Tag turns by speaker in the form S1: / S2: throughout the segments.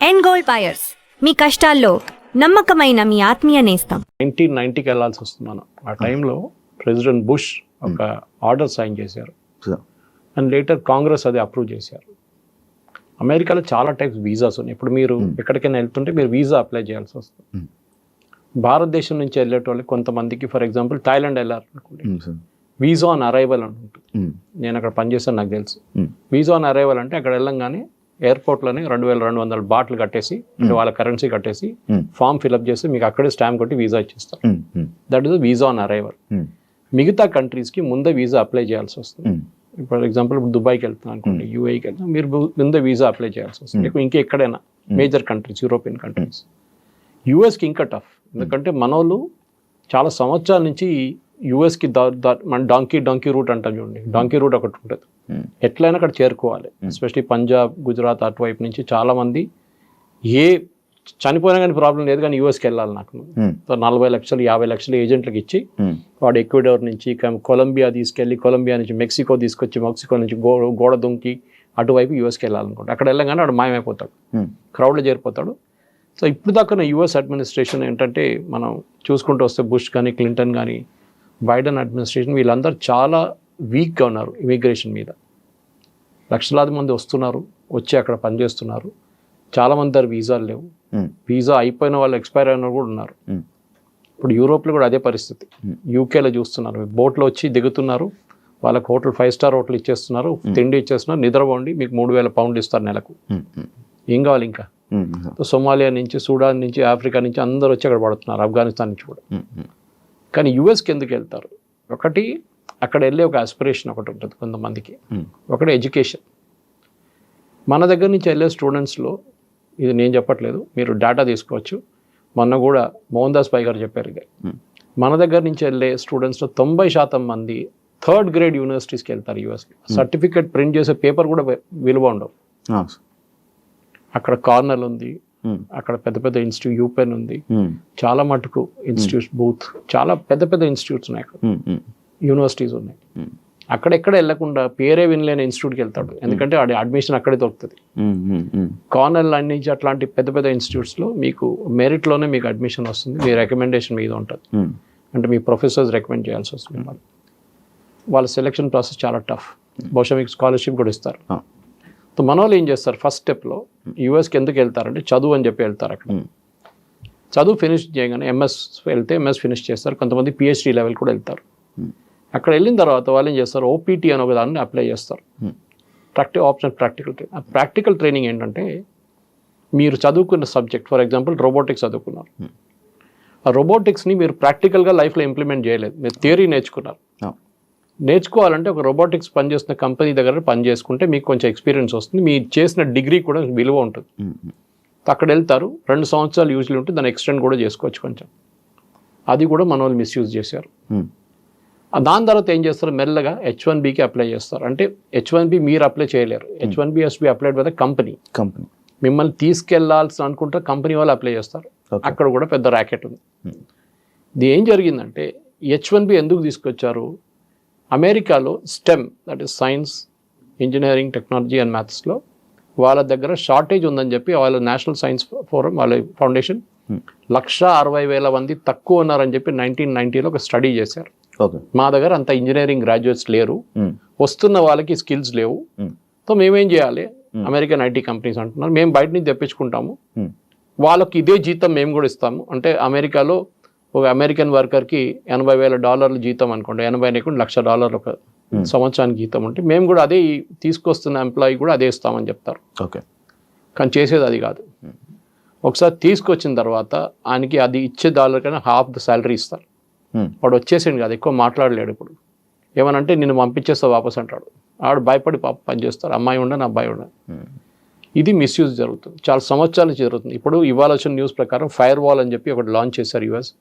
S1: And gold buyers, మీ కష్టాల్లో నమ్మకమైన మీ ఆత్మీయ నేస్తం.
S2: 1990కి వెళ్ళాల్సి వస్తుంది మనం. ఆ టైంలో ప్రెసిడెంట్ బుష్ ఒక ఆర్డర్ సైన్ చేశారు అండ్ లేటర్ కాంగ్రెస్ అది అప్రూవ్ చేశారు. అమెరికాలో చాలా టైప్స్ వీసాస్ ఉన్నాయి. ఇప్పుడు మీరు ఎక్కడికైనా వెళ్తుంటే మీరు వీసా అప్లై చేయాల్సి వస్తుంది. భారతదేశం నుంచి వెళ్ళేటోళ్ళకి కొంతమందికి, ఫర్ ఎగ్జాంపుల్ థాయిలాండ్ వెళ్ళాలనుకోండి, వీసా ఆన్ అరైవల్ అని ఉంటుంది. నేను అక్కడ పనిచేస్తాను, నాకు తెలుసు. వీసా ఆన్ అరైవల్ అంటే అక్కడ వెళ్ళంగానే ఎయిర్పోర్ట్లోనే 2200 బాట్లు కట్టేసి, అంటే వాళ్ళ కరెన్సీ కట్టేసి ఫామ్ ఫిల్అప్ చేసి మీకు అక్కడే స్టాంప్ కొట్టి వీసా ఇచ్చేస్తారు. That is visa on arrival. మిగతా కంట్రీస్కి ముందే వీసా అప్లై చేయాల్సి వస్తుంది. ఫర్ ఎగ్జాంపుల్ ఇప్పుడు దుబాయ్కి వెళ్తున్నాను అనుకోండి, యూఏకి వెళ్తున్నాను, మీరు ముందే వీసా అప్లై చేయాల్సి వస్తుంది. ఇంకెక్కడైనా మేజర్ కంట్రీస్, యూరోపియన్ కంట్రీస్. యూఎస్కి ఇంకా టఫ్, ఎందుకంటే మనోళ్ళు చాలా సంవత్సరాల నుంచి యూఎస్కి మన డాంకీ రూట్ అంటాం చూడండి. డాంకీ రూట్ ఒకటి ఉంటుంది, ఎట్లయినా అక్కడ చేరుకోవాలి. ఎస్పెషలీ పంజాబ్, గుజరాత్ అటువైపు నుంచి చాలామంది చనిపోయినా కానీ ప్రాబ్లం లేదు, కానీ యూఎస్కి వెళ్ళాలి నాకు. 40 లక్షలు 50 లక్షలు ఏజెంట్లకు ఇచ్చి వాడు ఎక్వెడార్ నుంచి కొలంబియా తీసుకెళ్ళి, కొలంబియా నుంచి మెక్సికో తీసుకొచ్చి, మెక్సికో నుంచి గోడ దుంకి అటువైపు యూఎస్కి వెళ్ళాలనుకుంటా. అక్కడ వెళ్ళగానే వాడు మాయమైపోతాడు, క్రౌడ్లో చేరిపోతాడు. సో ఇప్పుడు దాకా యూఎస్ అడ్మినిస్ట్రేషన్ ఏంటంటే, మనం చూసుకుంటూ వస్తే బుష్ కానీ, క్లింటన్ కానీ, బైడెన్ అడ్మినిస్ట్రేషన్, వీళ్ళందరూ చాలా వీక్గా ఉన్నారు ఇమిగ్రేషన్ మీద. లక్షలాది మంది వస్తున్నారు, వచ్చి అక్కడ పనిచేస్తున్నారు. చాలామంది దగ్గర వీసాలు లేవు. వీసా అయిపోయిన వాళ్ళు, ఎక్స్పైర్ అయిన కూడా ఉన్నారు. ఇప్పుడు యూరోప్లో కూడా అదే పరిస్థితి. యూకేలో చూస్తున్నారు, బోట్లో వచ్చి దిగుతున్నారు, వాళ్ళకి హోటల్ 5 స్టార్ హోటల్ ఇచ్చేస్తున్నారు, తిండి ఇచ్చేస్తున్నారు, నిద్రపోండి, మీకు 3000 పౌండ్లు ఇస్తారు నెలకు. ఏం కావాలి ఇంకా? సోమాలియా నుంచి, సూడాన్ నుంచి, ఆఫ్రికా నుంచి అందరూ వచ్చి అక్కడ పడుతున్నారు, ఆఫ్ఘనిస్తాన్ నుంచి కూడా. కానీ యూఎస్కి ఎందుకు వెళ్తారు? ఒకటి, అక్కడ వెళ్ళే ఒక ఆస్పిరేషన్ ఒకటి ఉంటుంది కొంతమందికి. ఒకటి ఎడ్యుకేషన్. మన దగ్గర నుంచి వెళ్ళే స్టూడెంట్స్లో, ఇది నేను చెప్పట్లేదు, మీరు డేటా తీసుకోవచ్చు. మొన్న కూడా మోహన్ దాస్ పై గారు చెప్పారు, మన దగ్గర నుంచి వెళ్ళే స్టూడెంట్స్లో 90% మంది 3rd గ్రేడ్ యూనివర్సిటీస్కి వెళ్తారు యూఎస్కి. సర్టిఫికేట్ ప్రింట్ చేసే పేపర్ కూడా విలువ ఉండవు. అక్కడ కార్నల్ ఉంది, అక్కడ పెద్ద పెద్ద ఇన్స్టిట్యూట్, యూపెన్ ఉంది, చాలా మటుకు ఇన్స్టిట్యూట్స్, బూత్, చాలా పెద్ద పెద్ద ఇన్స్టిట్యూట్స్ ఉన్నాయి, అక్కడ యూనివర్సిటీస్ ఉన్నాయి. అక్కడెక్కడ వెళ్లకుండా పేరే వినలేని ఇన్స్టిట్యూట్కి వెళ్తాడు, ఎందుకంటే వాడి అడ్మిషన్ అక్కడే దొరుకుతుంది. కార్నల్ నుంచి అట్లాంటి పెద్ద పెద్ద ఇన్స్టిట్యూట్స్లో మీకు మెరిట్లోనే మీకు అడ్మిషన్ వస్తుంది, మీ రికమెండేషన్ మీద ఉంటుంది. అంటే మీ ప్రొఫెసర్స్ రికమెండ్ చేయాల్సి వస్తుంది. వాళ్ళ సెలెక్షన్ ప్రాసెస్ చాలా టఫ్. బహుశా మీకు స్కాలర్షిప్ కూడా ఇస్తారు. సో మన వాళ్ళు ఏం చేస్తారు, ఫస్ట్ స్టెప్లో యూఎస్కి ఎందుకు వెళ్తారంటే చదువు అని చెప్పి వెళ్తారు. అక్కడ చదువు ఫినిష్ చేయగానే ఎంఎస్ వెళ్తే ఎంఎస్ ఫినిష్ చేస్తారు. కొంతమంది పిహెచ్డి లెవెల్ కూడా వెళ్తారు. అక్కడ వెళ్ళిన తర్వాత వాళ్ళు ఏం చేస్తారు, ఓపీటీ అని ఒక దాన్ని అప్లై చేస్తారు, ఆప్షన్ ప్రాక్టికల్ ట్రైనింగ్. ఆ ప్రాక్టికల్ ట్రైనింగ్ ఏంటంటే, మీరు చదువుకున్న సబ్జెక్ట్, ఫర్ ఎగ్జాంపుల్ రోబోటిక్స్ చదువుకున్నారు, ఆ రోబోటిక్స్ని మీరు ప్రాక్టికల్గా లైఫ్లో ఇంప్లిమెంట్ చేయలేదు, మీరు థియరీ నేర్చుకున్నారు. నేర్చుకోవాలంటే ఒక రోబోటిక్స్ పనిచేస్తున్న కంపెనీ దగ్గర పని చేసుకుంటే మీకు కొంచెం ఎక్స్పీరియన్స్ వస్తుంది, మీరు చేసిన డిగ్రీ కూడా విలువ ఉంటుంది. అక్కడ వెళ్తారు, 2 సంవత్సరాలు యూజ్లీ ఉంటే దాన్ని ఎక్స్టెండ్ కూడా చేసుకోవచ్చు కొంచెం. అది కూడా మన వాళ్ళు మిస్యూజ్ చేశారు. దాని తర్వాత ఏం చేస్తారు, మెల్లగా H1Bకి అప్లై చేస్తారు. అంటే H1B మీరు అప్లై చేయలేరు, H1B has to be applied by the company. మిమ్మల్ని తీసుకెళ్లాల్సి అనుకుంటే కంపెనీ వాళ్ళు అప్లై చేస్తారు. అక్కడ కూడా పెద్ద ర్యాకెట్ ఉంది. ఇది ఏం జరిగిందంటే, H1B ఎందుకు తీసుకొచ్చారు, అమెరికాలో stem, that is science, engineering, technology and మ్యాథ్స్లో వాళ్ళ దగ్గర షార్టేజ్ ఉందని చెప్పి వాళ్ళ నేషనల్ సైన్స్ ఫోరం, వాళ్ళ ఫౌండేషన్ 160,000 మంది తక్కువ ఉన్నారని చెప్పి 1990లో ఒక స్టడీ చేశారు. మా దగ్గర అంత ఇంజనీరింగ్ గ్రాడ్యుయేట్స్ లేరు, వస్తున్న వాళ్ళకి స్కిల్స్ లేవు, సో మేమేం చేయాలి, అమెరికన్ ఐటీ కంపెనీస్ అంటున్నారు, మేము బయట నుంచి తెప్పించుకుంటాము, వాళ్ళకి ఇదే జీతం మేము కూడా ఇస్తాము. అంటే అమెరికాలో ఒక అమెరికన్ వర్కర్కి $80,000 జీతం అనుకోండి, 80 లేకుండా $1,00,000 ఒక సంవత్సరానికి జీతం ఉంటే, మేము కూడా అదే తీసుకొస్తున్న ఎంప్లాయీ కూడా అదే ఇస్తామని చెప్తారు. కానీ చేసేది అది కాదు. ఒకసారి తీసుకొచ్చిన తర్వాత ఆయనకి అది ఇచ్చే డాలర్ కన్నా ½ ద శాలరీ ఇస్తారు. వాడు వచ్చేసిండు కాదు, ఎక్కువ మాట్లాడలేడు. ఇప్పుడు ఏమనంటే నిన్ను పంపించేస్తా వాపస్ అంటాడు. ఆడు భయపడి పని చేస్తారు, అమ్మాయి ఉండని అబ్బాయి ఉండని. ఇది మిస్యూజ్ జరుగుతుంది, చాలా సంవత్సరాల నుంచి జరుగుతుంది. ఇప్పుడు ఇవాళ వచ్చిన న్యూస్ ప్రకారం ఫైర్ వాల్ అని చెప్పి ఒకటి లాంచ్ చేశారు యూఎస్.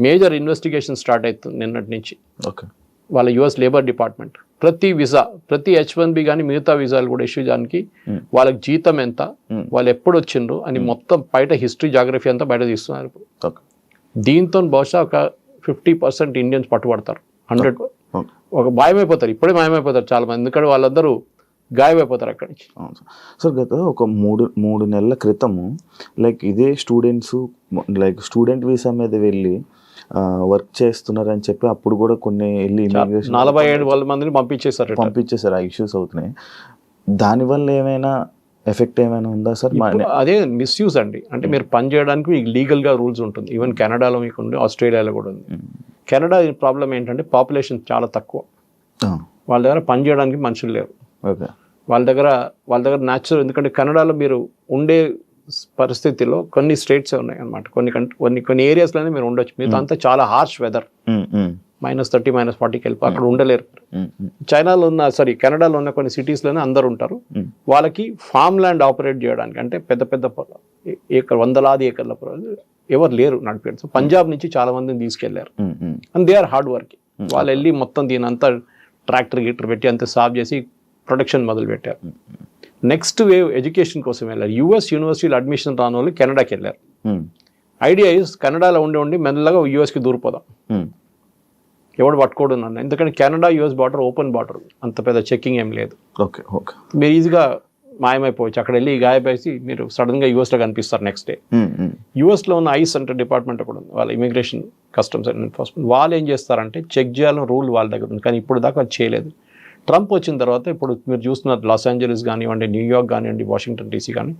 S2: మేజర్ ఇన్వెస్టిగేషన్ స్టార్ట్ అవుతుంది నిన్నటి నుంచి. వాళ్ళ యూఎస్ లేబర్ డిపార్ట్మెంట్ ప్రతి వీసా, ప్రతి H1B కానీ మిగతా వీసాలు కూడా ఇష్యూ చేయడానికి వాళ్ళకి జీతం ఎంత, వాళ్ళు ఎప్పుడు వచ్చిండ్రు అని మొత్తం బయట హిస్టరీ, జాగ్రఫీ అంతా బయట తీస్తున్నారు. దీంతో బహుశా ఒక 50% ఇండియన్స్ పట్టుబడతారు. 100 ఒక మాయమైపోతారు, ఇప్పుడే మాయమైపోతారు చాలా మంది. ఎందుకంటే వాళ్ళందరూ గాయమైపోతారు అక్కడి నుంచి.
S3: అవును సార్. గత ఒక మూడు నెలల క్రితము లైక్ ఇదే స్టూడెంట్స్ లైక్ స్టూడెంట్ వీసా మీద వెళ్ళి వర్క్ చేస్తున్నారని చెప్పి అప్పుడు కూడా కొన్ని వెళ్ళి
S2: 47 మందిని పంపించేశారు.
S3: ఆ ఇష్యూస్ అవుతున్నాయి. దానివల్ల ఏమైనా ఎఫెక్ట్ ఏమైనా ఉందా సార్?
S2: అదే మిస్యూజ్ అండి. అంటే మీరు పని చేయడానికి మీకు లీగల్గా రూల్స్ ఉంటుంది. ఈవెన్ కెనడాలో మీకు ఉంది, ఆస్ట్రేలియాలో కూడా ఉంది. కెనడా ప్రాబ్లం ఏంటంటే పాపులేషన్ చాలా తక్కువ, వాళ్ళ దగ్గర పని చేయడానికి మనుషులు లేరు.
S3: ఓకే.
S2: వాళ్ళ దగ్గర న్యాచురల్, ఎందుకంటే కెనడాలో మీరు ఉండే పరిస్థితిలో కొన్ని స్టేట్స్ ఉన్నాయి అనమాట, కొన్ని ఏరియాస్లోనే మీరు ఉండొచ్చు. మీతో అంతా చాలా హార్ష్ వెదర్, -30 -40కి వెళ్ళి అక్కడ ఉండలేరు. కెనడాలో ఉన్న కొన్ని సిటీస్లోనే అందరు ఉంటారు. వాళ్ళకి ఫామ్ ల్యాండ్ ఆపరేట్ చేయడానికి, అంటే పెద్ద పెద్ద వందలాది ఏకర్ల ఎవరు లేరు నడిపారు. సో పంజాబ్ నుంచి చాలా మందిని తీసుకెళ్లారు. And they are hard work. వాళ్ళు వెళ్ళి మొత్తం దీని అంతా ట్రాక్టర్ పెట్టి అంతా సాఫ్ చేసి ప్రొడక్షన్ మొదలు పెట్టారు. నెక్స్ట్ వేవ్ ఎడ్యుకేషన్ కోసం వెళ్ళారు. యూఎస్ యూనివర్సిటీలో అడ్మిషన్ రాని వాళ్ళు కెనడాకి వెళ్ళారు. ఐడియా ఇస్ కెనడాలో ఉండి మెల్లగా యూఎస్కి దూరిపోదాం, ఎవడు పట్టుకోడు నన్ను. ఎందుకంటే Canada US border open border, అంత పెద్ద చెక్కింగ్ ఏం లేదు.
S3: Okay okay.
S2: మీరు ఈజీగా మాయమైపోవచ్చు. అక్కడ వెళ్ళి గాయపేసి మీరు సడన్గా యూఎస్లో కనిపిస్తారు నెక్స్ట్ డే. యూఎస్లో ఉన్న ఐస్ సెంటర్ డిపార్ట్మెంట్ కూడా ఉంది, వాళ్ళ ఇమిగ్రేషన్ కస్టమ్స్ అండ్ ఎన్ఫోర్స్మెంట్. వాళ్ళు ఏం చేస్తారంటే చెక్ చేయాలని రూల్ వాళ్ళ దగ్గర ఉంది, కానీ ఇప్పుడు దాకా అది చేయలేదు. ట్రంప్ వచ్చిన తర్వాత ఇప్పుడు మీరు చూస్తున్నారు లాస్ ఏంజలీస్ కానివ్వండి, న్యూయార్క్ కానివ్వండి, వాషింగ్టన్ డీసీ కానీ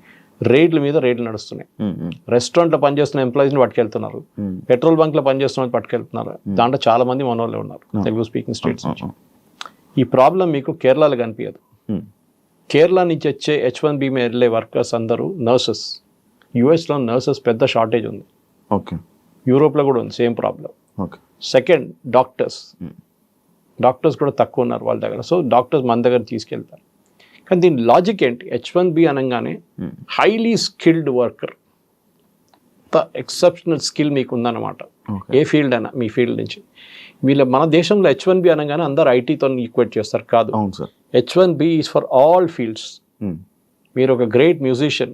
S2: రేట్ల మీద రేట్లు నడుస్తున్నాయి. రెస్టారెంట్లో పనిచేస్తున్న ఎంప్లాయీస్ని పట్టుకెళ్తున్నారు, పెట్రోల్ బంక్లో పనిచేస్తున్న పట్టుకెళ్తున్నారు. దాంట్లో చాలా మంది మనోళ్ళే ఉన్నారు తెలుగు స్పీకింగ్ స్టేట్స్ నుంచి. ఈ ప్రాబ్లం మీకు కేరళలో కనిపించదు. కేరళ నుంచి వచ్చే H1B మీద వెళ్ళే వర్కర్స్ అందరూ నర్సెస్. యూఎస్లో నర్సెస్ పెద్ద షార్టేజ్ ఉంది.
S3: ఓకే.
S2: యూరోప్లో కూడా ఉంది same problem.
S3: Okay.
S2: Second doctors కూడా తక్కువ ఉన్నారు వాళ్ళ దగ్గర. సో డాక్టర్స్ మన దగ్గర తీసుకెళ్తారు. కానీ దీని లాజిక్ ఏంటి? H1B అనగానే highly skilled worker, exceptional skill మీకు ఉందన్నమాట. ఏ ఫీల్డ్ అయినా మీ ఫీల్డ్ నుంచి. మన దేశంలో H1B అనగానే అందరు ఐటీతో ఈక్వేట్ చేస్తారు. కాదు, H1B is for all fields. మీరు ఒక great musician,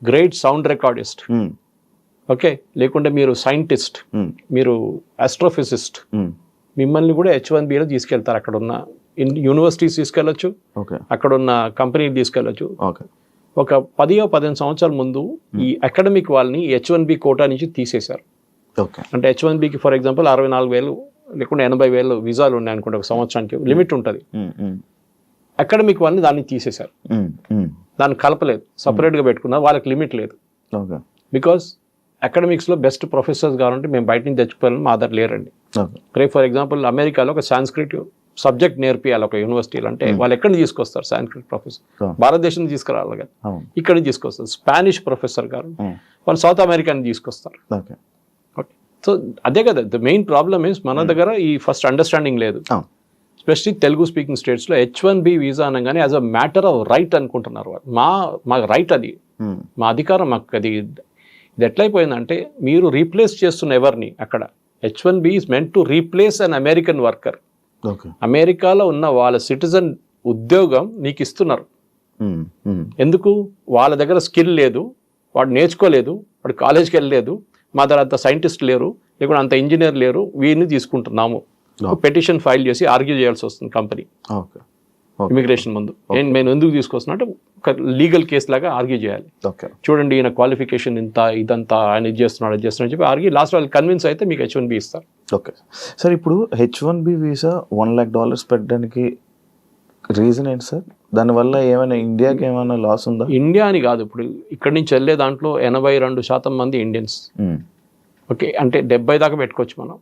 S2: great sound recordist, okay, లేకుంటే మీరు సైంటిస్ట్, మీరు ఆస్ట్రోఫిజిస్ట్, మిమ్మల్ని కూడా H1Bలో తీసుకెళ్తారు. అక్కడ ఉన్న యూనివర్సిటీస్ తీసుకెళ్ళచ్చు, అక్కడ ఉన్న కంపెనీలు తీసుకెళ్ళచ్చు. ఒక 10-15 సంవత్సరాల ముందు ఈ అకాడమిక్ వాళ్ళని H1B కోటా నుంచి తీసేశారు. అంటే H1Bకి ఫర్ ఎగ్జాంపుల్ 64,000 లేకుంటే 80,000 వీసాలు ఉన్నాయి అనుకుంటే ఒక సంవత్సరానికి లిమిట్ ఉంటుంది. అకాడమిక్ వాళ్ళని దాన్ని తీసేశారు, దాన్ని కలపలేదు, సపరేట్గా పెట్టుకున్నారు. వాళ్ళకి లిమిట్ లేదు. బికాస్ అకాడమిక్స్లో బెస్ట్ ప్రొఫెసర్స్ కావాలంటే మేము బయట నుంచి తెచ్చుకోవాలని మా దగ్గర లేరండి. రేపు ఫర్ ఎగ్జాంపుల్ అమెరికాలో ఒక సాంస్క్రిట్ సబ్జెక్ట్ నేర్పియాలి ఒక యూనివర్సిటీలో అంటే వాళ్ళు ఎక్కడి నుంచి తీసుకొస్తారు? సాంస్క్రిట్ ప్రొఫెసర్ భారతదేశం నుంచి తీసుకురావాలి కదా, ఇక్కడి నుంచి తీసుకొస్తారు. స్పానిష్ ప్రొఫెసర్ గారు వాళ్ళు సౌత్ అమెరికా నుంచి తీసుకొస్తారు. ఓకే, సో అదే కదా ద మెయిన్ ప్రాబ్లమ్ ఇస్ మన దగ్గర ఈ ఫస్ట్ అండర్స్టాండింగ్ లేదు. ఎస్పెషల్లీ తెలుగు స్పీకింగ్ స్టేట్స్లో H1B వీసా అనగానే as a matter of right అనుకుంటున్నారు వాళ్ళు. మా రైట్ అది, మా అధికారం, మాకు అది. ఇది ఎట్లయిపోయిందంటే మీరు రీప్లేస్ చేస్తున్న ఎవరిని అక్కడ. H1B is meant to replace an American worker. అమెరికాలో ఉన్న వాళ్ళ సిటిజన్ ఉద్యోగం నీకు ఇస్తున్నారు. ఎందుకు? వాళ్ళ దగ్గర స్కిల్ లేదు, వాడు నేర్చుకోలేదు, వాడు కాలేజ్కి వెళ్ళలేదు, మా దగ్గర అంత సైంటిస్ట్ లేరు, లేకుంటే అంత ఇంజనీర్ లేరు, వీరిని తీసుకుంటున్నాము. పెటిషన్ ఫైల్ చేసి ఆర్గ్యూ చేయాల్సి వస్తుంది కంపెనీ ఇమిగ్రేషన్ ముందు. నేను ఎందుకు తీసుకొస్తున్నా అంటే ఒక లీగల్ కేసు లాగా ఆర్గ్యూ చేయాలి. చూడండి ఈయన క్వాలిఫికేషన్ ఇంత, ఇదంతా, ఆయన ఇది చేస్తున్నాడు, అది చేస్తున్నాడు చెప్పి ఆర్గ్యూ. లాస్ట్ వాళ్ళు కన్విన్స్ అయితే మీకు H1B ఇస్తారు.
S3: Okay sir. ఇప్పుడు H1B వీసా $1 lakh పెట్టడానికి రీజన్ ఏంటి సార్? దానివల్ల ఏమైనా ఇండియాకి ఏమైనా లాస్ ఉందా?
S2: ఇండియా అని కాదు, ఇప్పుడు ఇక్కడి నుంచి వెళ్ళే దాంట్లో 82% మంది ఇండియన్స్. ఓకే, అంటే 70 దాకా పెట్టుకోవచ్చు మనం,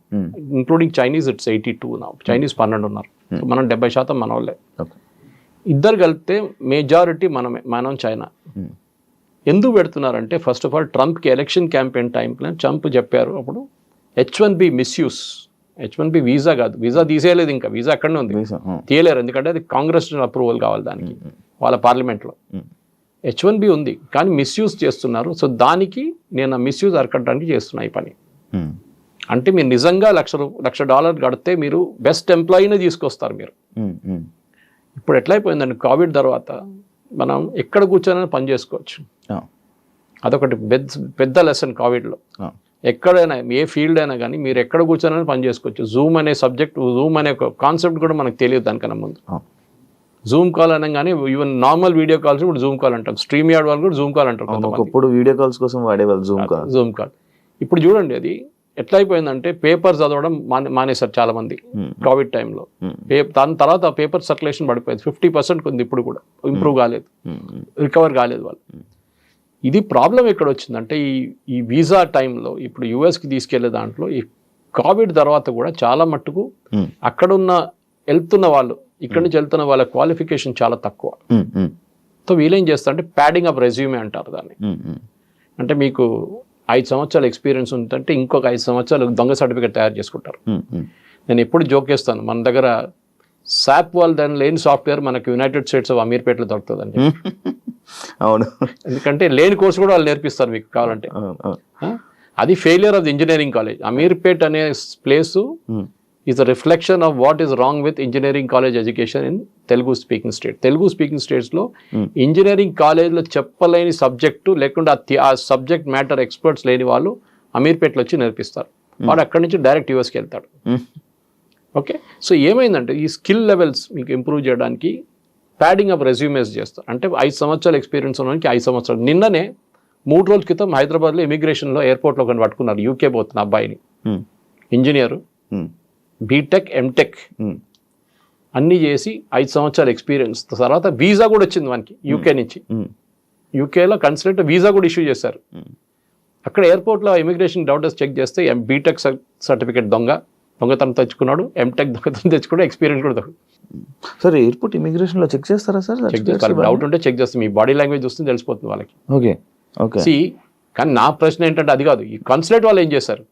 S2: ఇంక్లూడింగ్ చైనీస్. ఇట్స్ 82 నా. చైనీస్ 12 ఉన్నారు, మనం 70% మన వాళ్ళే. ఇద్దరు కలిపితే మెజారిటీ మనం చైనా. ఎందుకు పెడుతున్నారంటే ఫస్ట్ ఆఫ్ ఆల్ ట్రంప్కి ఎలక్షన్ క్యాంపెయిన్ టైంలో ట్రంప్ చెప్పారు అప్పుడు H1B మిస్యూస్. H1B వీసా కాదు, వీసా తీసేయలేదు, ఇంకా వీసా అక్కడనే ఉంది, తీయలేరు. ఎందుకంటే అది కాంగ్రెస్ అప్రూవల్ కావాలి దానికి, వాళ్ళ పార్లమెంట్లో. H1B ఉంది కానీ మిస్యూజ్ చేస్తున్నారు. సో దానికి నేను ఆ మిస్యూజ్ అరకట్టడానికి చేస్తున్నా ఈ పని. అంటే మీరు నిజంగా $1,00,000 కడితే మీరు బెస్ట్ ఎంప్లాయీనే తీసుకొస్తారు మీరు. ఇప్పుడు ఎట్లయిపోయిందండి, కోవిడ్ తర్వాత మనం ఎక్కడ కూర్చొని పని చేసుకోవచ్చు. అదొకటి పెద్ద లెసన్ కోవిడ్లో. ఎక్కడైనా ఏ ఫీల్డ్ అయినా కానీ మీరు ఎక్కడ కూర్చొని పని చేసుకోవచ్చు. జూమ్ అనే సబ్జెక్ట్, జూమ్ అనే ఒక కాన్సెప్ట్ కూడా మనకు తెలియదు దానికన్నా ముందు. జూమ్ కాల్ అనగానే ఈవెన్ నార్మల్ వీడియో కాల్స్ ఇప్పుడు జూమ్ కాల్ అంటాం, స్ట్రీమ్ యార్డ్ వాళ్ళు కూడా జూమ్ కాల్ అంటారు.
S3: ఒకప్పుడు వీడియో కాల్స్ కోసం వాడేవాళ్ళు జూమ్ కాల్.
S2: ఇప్పుడు చూడండి అది ఎట్లా అయిపోయిందంటే పేపర్ చదవడం మానేశారు చాలా మంది కోవిడ్ టైంలో. దాని తర్వాత పేపర్ సర్క్యులేషన్ పడిపోయింది, 50% ఉంది ఇప్పుడు కూడా, ఇంప్రూవ్ కాలేదు, రికవర్ కాలేదు వాళ్ళు. ఇది ప్రాబ్లం ఎక్కడ వచ్చిందంటే ఈ వీసా టైంలో ఇప్పుడు యుఎస్కి తీసుకెళ్లే దాంట్లో ఈ కోవిడ్ తర్వాత కూడా చాలా మట్టుకు అక్కడున్న వెళ్తున్న వాళ్ళు ఇక్కడ నుంచి వెళ్తున్న వాళ్ళ క్వాలిఫికేషన్ చాలా తక్కువ. సో వీళ్ళేం చేస్తారంటే ప్యాడింగ్ అప్ రెజ్యూమే అంటారు దాన్ని. అంటే మీకు 5 సంవత్సరాల ఎక్స్పీరియన్స్ ఉందంటే ఇంకొక 5 సంవత్సరాలు దొంగ సర్టిఫికేట్ తయారు చేసుకుంటారు. నేను ఎప్పుడు జోక్ చేస్తాను, మన దగ్గర సాప్ వాళ్ళు దాని లేని సాఫ్ట్వేర్ మనకు యునైటెడ్ స్టేట్స్ ఆఫ్ అమీర్పేటలో దొరుకుతుందండి.
S3: అవును,
S2: ఎందుకంటే లేని కోర్సు కూడా వాళ్ళు నేర్పిస్తారు మీకు కావాలంటే. అది failure of the engineering college. Ameerpet అనే place is a reflection of what is wrong with engineering college education in Telugu speaking state. Telugu speaking స్టేట్స్లో ఇంజనీరింగ్ కాలేజ్లో చెప్పలేని సబ్జెక్టు లేకుండా ఆ సబ్జెక్ట్ మ్యాటర్ ఎక్స్పర్ట్స్ లేని వాళ్ళు అమీర్పేట్లో వచ్చి నేర్పిస్తారు. వాడు అక్కడి నుంచి డైరెక్ట్ యూఎస్కి వెళ్తాడు. ఓకే, సో ఏమైందంటే ఈ స్కిల్ లెవెల్స్ మీకు ఇంప్రూవ్ చేయడానికి ప్యాడింగ్ అప్ రెజ్యూమేస్ చేస్తారు. అంటే 5 సంవత్సరాల ఎక్స్పీరియన్స్ ఉన్నవానికి 5 సంవత్సరాలు. నిన్ననే 3 రోజుల క్రితం హైదరాబాద్లో ఇమిగ్రేషన్లో ఎయిర్పోర్ట్లో కొన్ని పట్టుకున్నారు, యూకే పోతున్న అబ్బాయిని, ఇంజనీరు, బీటెక్ ఎంటెక్ అన్నీ చేసి 5 సంవత్సరాల ఎక్స్పీరియన్స్ తర్వాత వీసా కూడా వచ్చింది మనకి యూకే నుంచి. యూకేలో కన్సల్టెంట్ వీసా కూడా ఇష్యూ చేశారు. అక్కడ ఎయిర్పోర్ట్లో ఇమిగ్రేషన్ డాక్టర్స్ చెక్ చేస్తే బీటెక్ సర్టిఫికేట్ దొంగతనం తెచ్చుకున్నాడు, ఎంటెక్ దొంగతనం తెచ్చుకున్నాడు, ఎక్స్పీరియన్స్ కూడా
S3: సార్. ఎయిర్పోర్ట్ ఇమిగ్రేషన్లో చెక్ చేస్తారా సార్?
S2: చెక్ చేస్తారు, డౌట్ ఉంటే చెక్ చేస్తారు. మీ బాడీ లాంగ్వేజ్ చూస్తే తెలిసిపోతుంది వాళ్ళకి.
S3: Okay okay.
S2: కానీ నా ప్రశ్న ఏంటంటే అది కాదు, ఈ కన్సులేట్ వాళ్ళు ఏం చేశారు?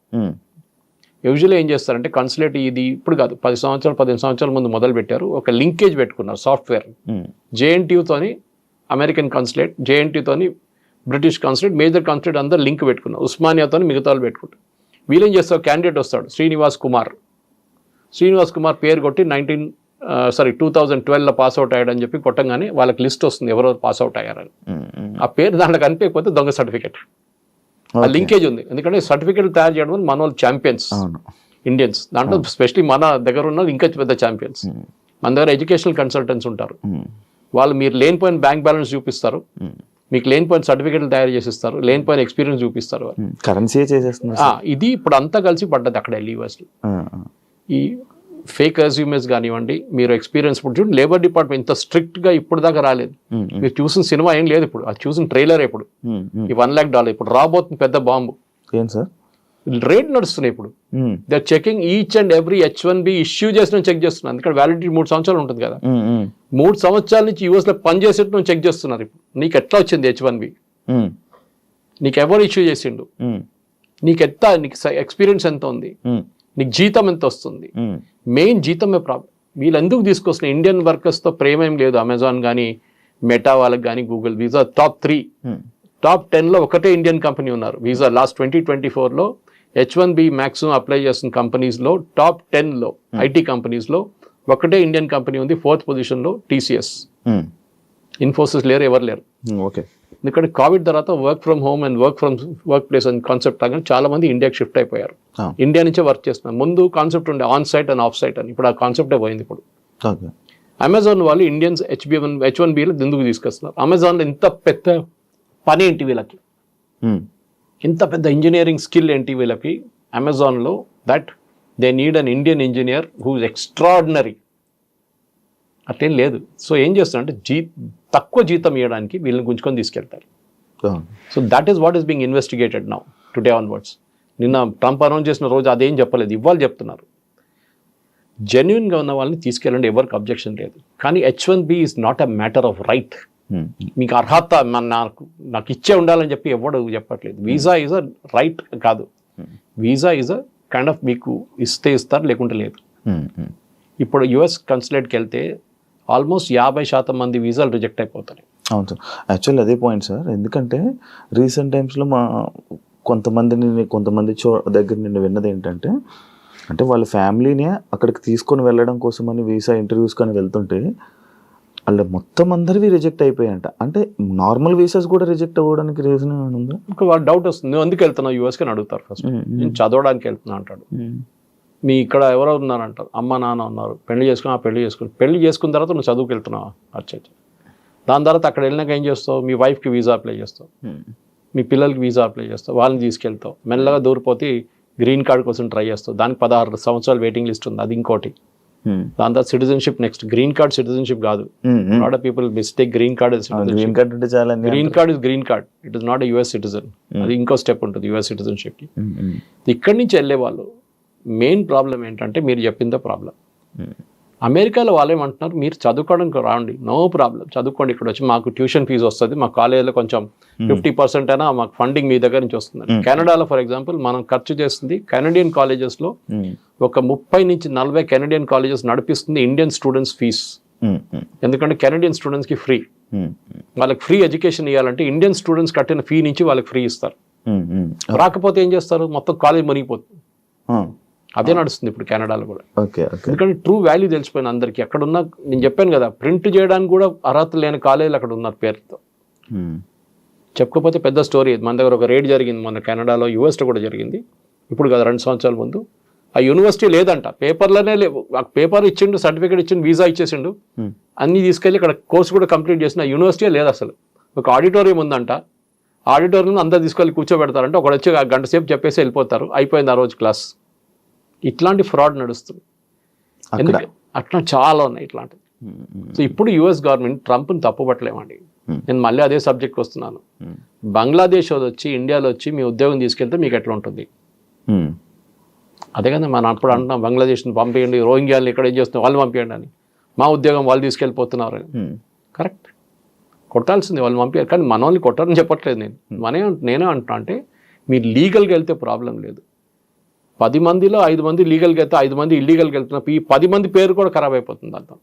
S2: యూజువల్లీ ఏం చేస్తారంటే కన్సులేట్ ఇది ఇప్పుడు కాదు, 10 సంవత్సరాలు 15 సంవత్సరాల ముందు మొదలు పెట్టారు. ఒక లింకేజ్ పెట్టుకున్నారు సాఫ్ట్వేర్. జేఎన్టీయూతోని అమెరికన్ కన్సులేట్, జేఎన్టీతోని బ్రిటిష్ కన్సులేట్, మేజర్ కన్సులేట్ అందరూ లింక్ పెట్టుకున్నారు. ఉస్మానియాతో మిగతా వాళ్ళు పెట్టుకుంటారు. వీళ్ళేం చేస్తారు, క్యాండిడేట్ వస్తాడు శ్రీనివాస్ కుమార్ పేరు కొట్టి 2012లో పాస్అవుట్ అయ్యాడని చెప్పి కొట్టంగానే వాళ్ళకి లిస్ట్ వస్తుంది ఎవరెవరు పాస్అవుట్ అయ్యారని. ఆ పేరు దాంట్లో కనిపించకపోతే దొంగ సర్టిఫికేట్. ఆ లింకేజ్ ఉంది, ఎందుకంటే సర్టిఫికేట్ తయారు చేయడం మన వాళ్ళు ఛాంపియన్స్ ఇండియన్స్. దాంట్లో స్పెషలీ మన దగ్గర ఉన్న ఇంకా పెద్ద ఛాంపియన్స్. మన దగ్గర ఎడ్యుకేషనల్ కన్సల్టెంట్స్ ఉంటారు. వాళ్ళు మీరు లేనిపోయిన బ్యాంక్ బ్యాలెన్స్ చూపిస్తారు, మీకు లేనిపోయిన సర్టిఫికేట్లు తయారు చేసిస్తారు, లేనిపోయిన ఎక్స్పీరియన్స్ చూపిస్తారు.
S3: కరెన్సీ చేసేస్తున్నారు.
S2: ఇది ఇప్పుడు అంతా కలిసి పడ్డది అక్కడ యూఎస్లో. ఈ ఫేక్ రెజ్యూమేస్ కానివ్వండి, మీరు ఎక్స్పీరియన్స్ ఇప్పుడు చూడండి, లేబర్ డిపార్ట్మెంట్ ఇంత స్ట్రిక్ట్గా ఇప్పుడు దాకా రాలేదు. మీరు చూసిన సినిమా ఏం లేదు ఇప్పుడు, అది చూసిన ట్రైలర్ ఇప్పుడు ఈ $1 lakh ఇప్పుడు రాబోతుంది పెద్ద బాంబు. ఏం సార్ రేట్ నడుస్తున్నాయి ఇప్పుడు. They are checking each and every H1B issue చేసిన చెక్ చేస్తున్నారు. ఎందుకంటే వ్యాలిడిటీ 3 సంవత్సరాలు ఉంటుంది కదా, 3 సంవత్సరాల నుంచి యూఎస్లో పనిచేసేట్టు చెక్ చేస్తున్నారు. ఇప్పుడు నీకు ఎట్లా వచ్చింది H1B, నీకు ఎవరు ఇష్యూ చేసిండు, నీకు ఎక్స్పీరియన్స్ ఎంత ఉంది, నీకు జీతం ఎంత వస్తుంది. మెయిన్ జీతమే ప్రాబ్లం. వీళ్ళు ఎందుకు తీసుకొస్తున్న ఇండియన్ వర్కర్స్తో ప్రేమ ఏం లేదు. అమెజాన్ కానీ మెటా వాళ్ళకి కానీ గూగుల్ వీసా టాప్ 3 టాప్ 10లో ఒకటే ఇండియన్ కంపెనీ ఉన్నారు. వీసా లాస్ట్ 2024లో H1B మ్యాక్సిమం అప్లై చేస్తున్న కంపెనీస్లో టాప్ 10లో ఐటీ కంపెనీస్లో ఒకటే ఇండియన్ కంపెనీ ఉంది. 4th పొజిషన్లో TCS. ఇన్ఫోసిస్ లేరు, ఎవరు లేరు. ఓకే, ఎందుకంటే కోవిడ్ తర్వాత work from home and work place అని కాన్సెప్ట్ రాగానే చాలా మంది ఇండియాకి షిఫ్ట్ అయిపోయారు. ఇండియా నుంచే వర్క్ చేస్తున్నారు. ముందు కాన్సెప్ట్ ఉండే on site and off site అని, ఇప్పుడు ఆ కాన్సెప్టే పోయింది. ఇప్పుడు అమెజాన్ వాళ్ళు ఇండియన్స్ H1Bలో ఎందుకు తీసుకొస్తున్నారు? అమెజాన్లో ఇంత పెద్ద పని ఏంటి వీళ్ళకి, ఇంత పెద్ద ఇంజనీరింగ్ స్కిల్ ఏంటి వీళ్ళకి అమెజాన్లో, that they need an Indian engineer who is extraordinary. అట్లేం లేదు. సో ఏం చేస్తారంటే తక్కువ జీతం ఇవ్వడానికి వీళ్ళని గుంజుకొని తీసుకెళ్తారు. So that is what is being investigated now today onwards. నిన్న ట్రంప్ అనౌన్స్ చేసిన రోజు అదేం చెప్పలేదు, ఇవాళ చెప్తున్నారు. జెన్యున్గా ఉన్న వాళ్ళని తీసుకెళ్ళండి, ఎవరికి అబ్జెక్షన్ లేదు. కానీ H1B is not a matter of right. మీకు అర్హత నాకు ఇచ్చే ఉండాలని చెప్పి ఎవడు చెప్పట్లేదు. వీసా ఈజ్ అ రైట్ కాదు, visa is a kind of మీకు ఇస్తే ఇస్తారు, లేకుంటే లేదు. ఇప్పుడు యుఎస్ కన్సులేట్కి వెళ్తే ఆల్మోస్ట్ 50% మంది వీసాలు రిజెక్ట్ అయిపోతాయి.
S3: అవును సార్, యాక్చువల్లీ అదే పాయింట్ సార్. ఎందుకంటే రీసెంట్ టైమ్స్లో కొంతమంది దగ్గర నేను విన్నది ఏంటంటే, అంటే వాళ్ళ ఫ్యామిలీనే అక్కడికి తీసుకొని వెళ్ళడం కోసమని వీసా ఇంటర్వ్యూస్ కానీ వెళ్తుంటే వాళ్ళ మొత్తం అందరివి రిజెక్ట్ అయిపోయాయంట. అంటే నార్మల్ వీసాస్ కూడా రిజెక్ట్ అవ్వడానికి రీజన్ ఉందా?
S2: ఇంకా వాళ్ళు డౌట్ వస్తుంది, నువ్వు ఎందుకు వెళ్తున్నావు యూఎస్కి అని అడుగుతారు. ఫస్ట్ నేను చదవడానికి వెళ్తున్నా అంటాడు. మీ ఇక్కడ ఎవరో ఉన్నారంటారు, అమ్మ నాన్న ఉన్నారు, పెళ్లి చేసుకున్న తర్వాత నువ్వు చదువుకు వెళ్తున్నావా? అచ్చా. దాని తర్వాత అక్కడ వెళ్ళినాక ఏం చేస్తావు? మీ వైఫ్కి వీసా అప్లై చేస్తావు, మీ పిల్లలకి వీసా అప్లై చేస్తావు, వాళ్ళని తీసుకెళ్తావు, మెల్లగా దూరిపోతే గ్రీన్ కార్డ్ కోసం ట్రై చేస్తావు, దానికి 16 సంవత్సరాలు వెయిటింగ్ లిస్ట్ ఉంది, అది ఇంకోటి. దాని తర్వాత citizenship next. Green card citizenship కాదు. Lot of people mistake green card.
S3: Green card అంటే చాలా
S2: green card is green card, it is not a US citizen. అది ఇంకో స్టెప్ ఉంటుంది యుఎస్ సిటిజన్షిప్ కి. ఇక్కడి నుంచి వెళ్ళే వాళ్ళు మెయిన్ ప్రాబ్లం ఏంటంటే మీరు చెప్పిందో ప్రాబ్లం. అమెరికాలో వాళ్ళు ఏమంటున్నారు, మీరు చదువుకోవడానికి రాండి, నో ప్రాబ్లం, చదువుకోండి, ఇక్కడ వచ్చి మాకు ట్యూషన్ ఫీజు వస్తుంది, మా కాలేజీలో కొంచెం 50% అయినా మాకు ఫండింగ్ మీ దగ్గర నుంచి వస్తుంది. కెనడాలో ఫర్ ఎగ్జాంపుల్ మనం ఖర్చు చేస్తుంది కెనడియన్ కాలేజెస్లో ఒక 30 నుంచి 40 కెనడియన్ కాలేజెస్ నడిపిస్తుంది ఇండియన్ స్టూడెంట్స్ ఫీజ్. ఎందుకంటే కెనడియన్ స్టూడెంట్స్కి ఫ్రీ, వాళ్ళకి ఫ్రీ ఎడ్యుకేషన్ ఇవ్వాలంటే ఇండియన్ స్టూడెంట్స్ కట్టిన ఫీ నుంచి వాళ్ళకి ఫ్రీ ఇస్తారు. రాకపోతే ఏం చేస్తారు, మొత్తం కాలేజ్ మునిగిపోతుంది. అదే నడుస్తుంది ఇప్పుడు కెనడాలో కూడా. ఎందుకంటే ట్రూ వాల్యూ తెలిసిపోయింది అందరికీ. అక్కడున్న, నేను చెప్పాను కదా, ప్రింట్ చేయడానికి కూడా అర్హత లేని కాలేజీలు అక్కడ ఉన్నారు పేరుతో. చెప్పకపోతే పెద్ద స్టోరీ. మన దగ్గర ఒక రేడ్ జరిగింది మొన్న కెనడాలో, యూఎస్లో కూడా జరిగింది, ఇప్పుడు కదా 2 సంవత్సరాల ముందు. ఆ యూనివర్సిటీ లేదంట, పేపర్లోనే లేవు. పేపర్ ఇచ్చిండు, సర్టిఫికేట్ ఇచ్చిండు, వీసా ఇచ్చేసిండు, అన్నీ తీసుకెళ్ళి ఇక్కడ కోర్సు కూడా కంప్లీట్ చేసిన యూనివర్సిటీ లేదు అసలు. ఒక ఆడిటోరియం ఉందంట, ఆడిటోరియం అందరు తీసుకెళ్ళి కూర్చోబెడతారంటే ఒకడు వచ్చి 1 గంట సేపు చెప్పేసి వెళ్ళిపోతారు, అయిపోయింది ఆ రోజు క్లాస్. ఇట్లాంటి ఫ్రాడ్ నడుస్తుంది. ఎందుకంటే అట్లా చాలా ఉన్నాయి ఇట్లాంటివి. సో ఇప్పుడు యుఎస్ గవర్నమెంట్ ట్రంప్ని తప్పుపట్టలేమండి. నేను మళ్ళీ అదే సబ్జెక్ట్కి వస్తున్నాను. బంగ్లాదేశ్ వచ్చి ఇండియాలో వచ్చి మీ ఉద్యోగం తీసుకెళ్తే మీకు ఎట్లా ఉంటుంది? అదే కదా మనం అప్పుడు అంటున్నాం, బంగ్లాదేశ్ని పంపేయండి, రోహింగ్యాలను ఇక్కడ ఏం చేస్తున్నాం వాళ్ళు పంపేయండి అని. మా ఉద్యోగం వాళ్ళు తీసుకెళ్ళిపోతున్నారు. కరెక్ట్, కొట్టాల్సింది వాళ్ళు పంపించారు, కానీ మన వాళ్ళని కొట్టారని చెప్పట్లేదు నేను. నేనే అంటున్నా అంటే మీరు లీగల్గా వెళ్తే ప్రాబ్లం లేదు. 10 మందిలో 5 మంది లీగల్గా వెళ్తే 5 మంది ఇల్లీగల్గా వెళ్తున్నప్పుడు ఈ 10 మంది పేరు కూడా ఖరాబ్ అయిపోతుంది అంతా.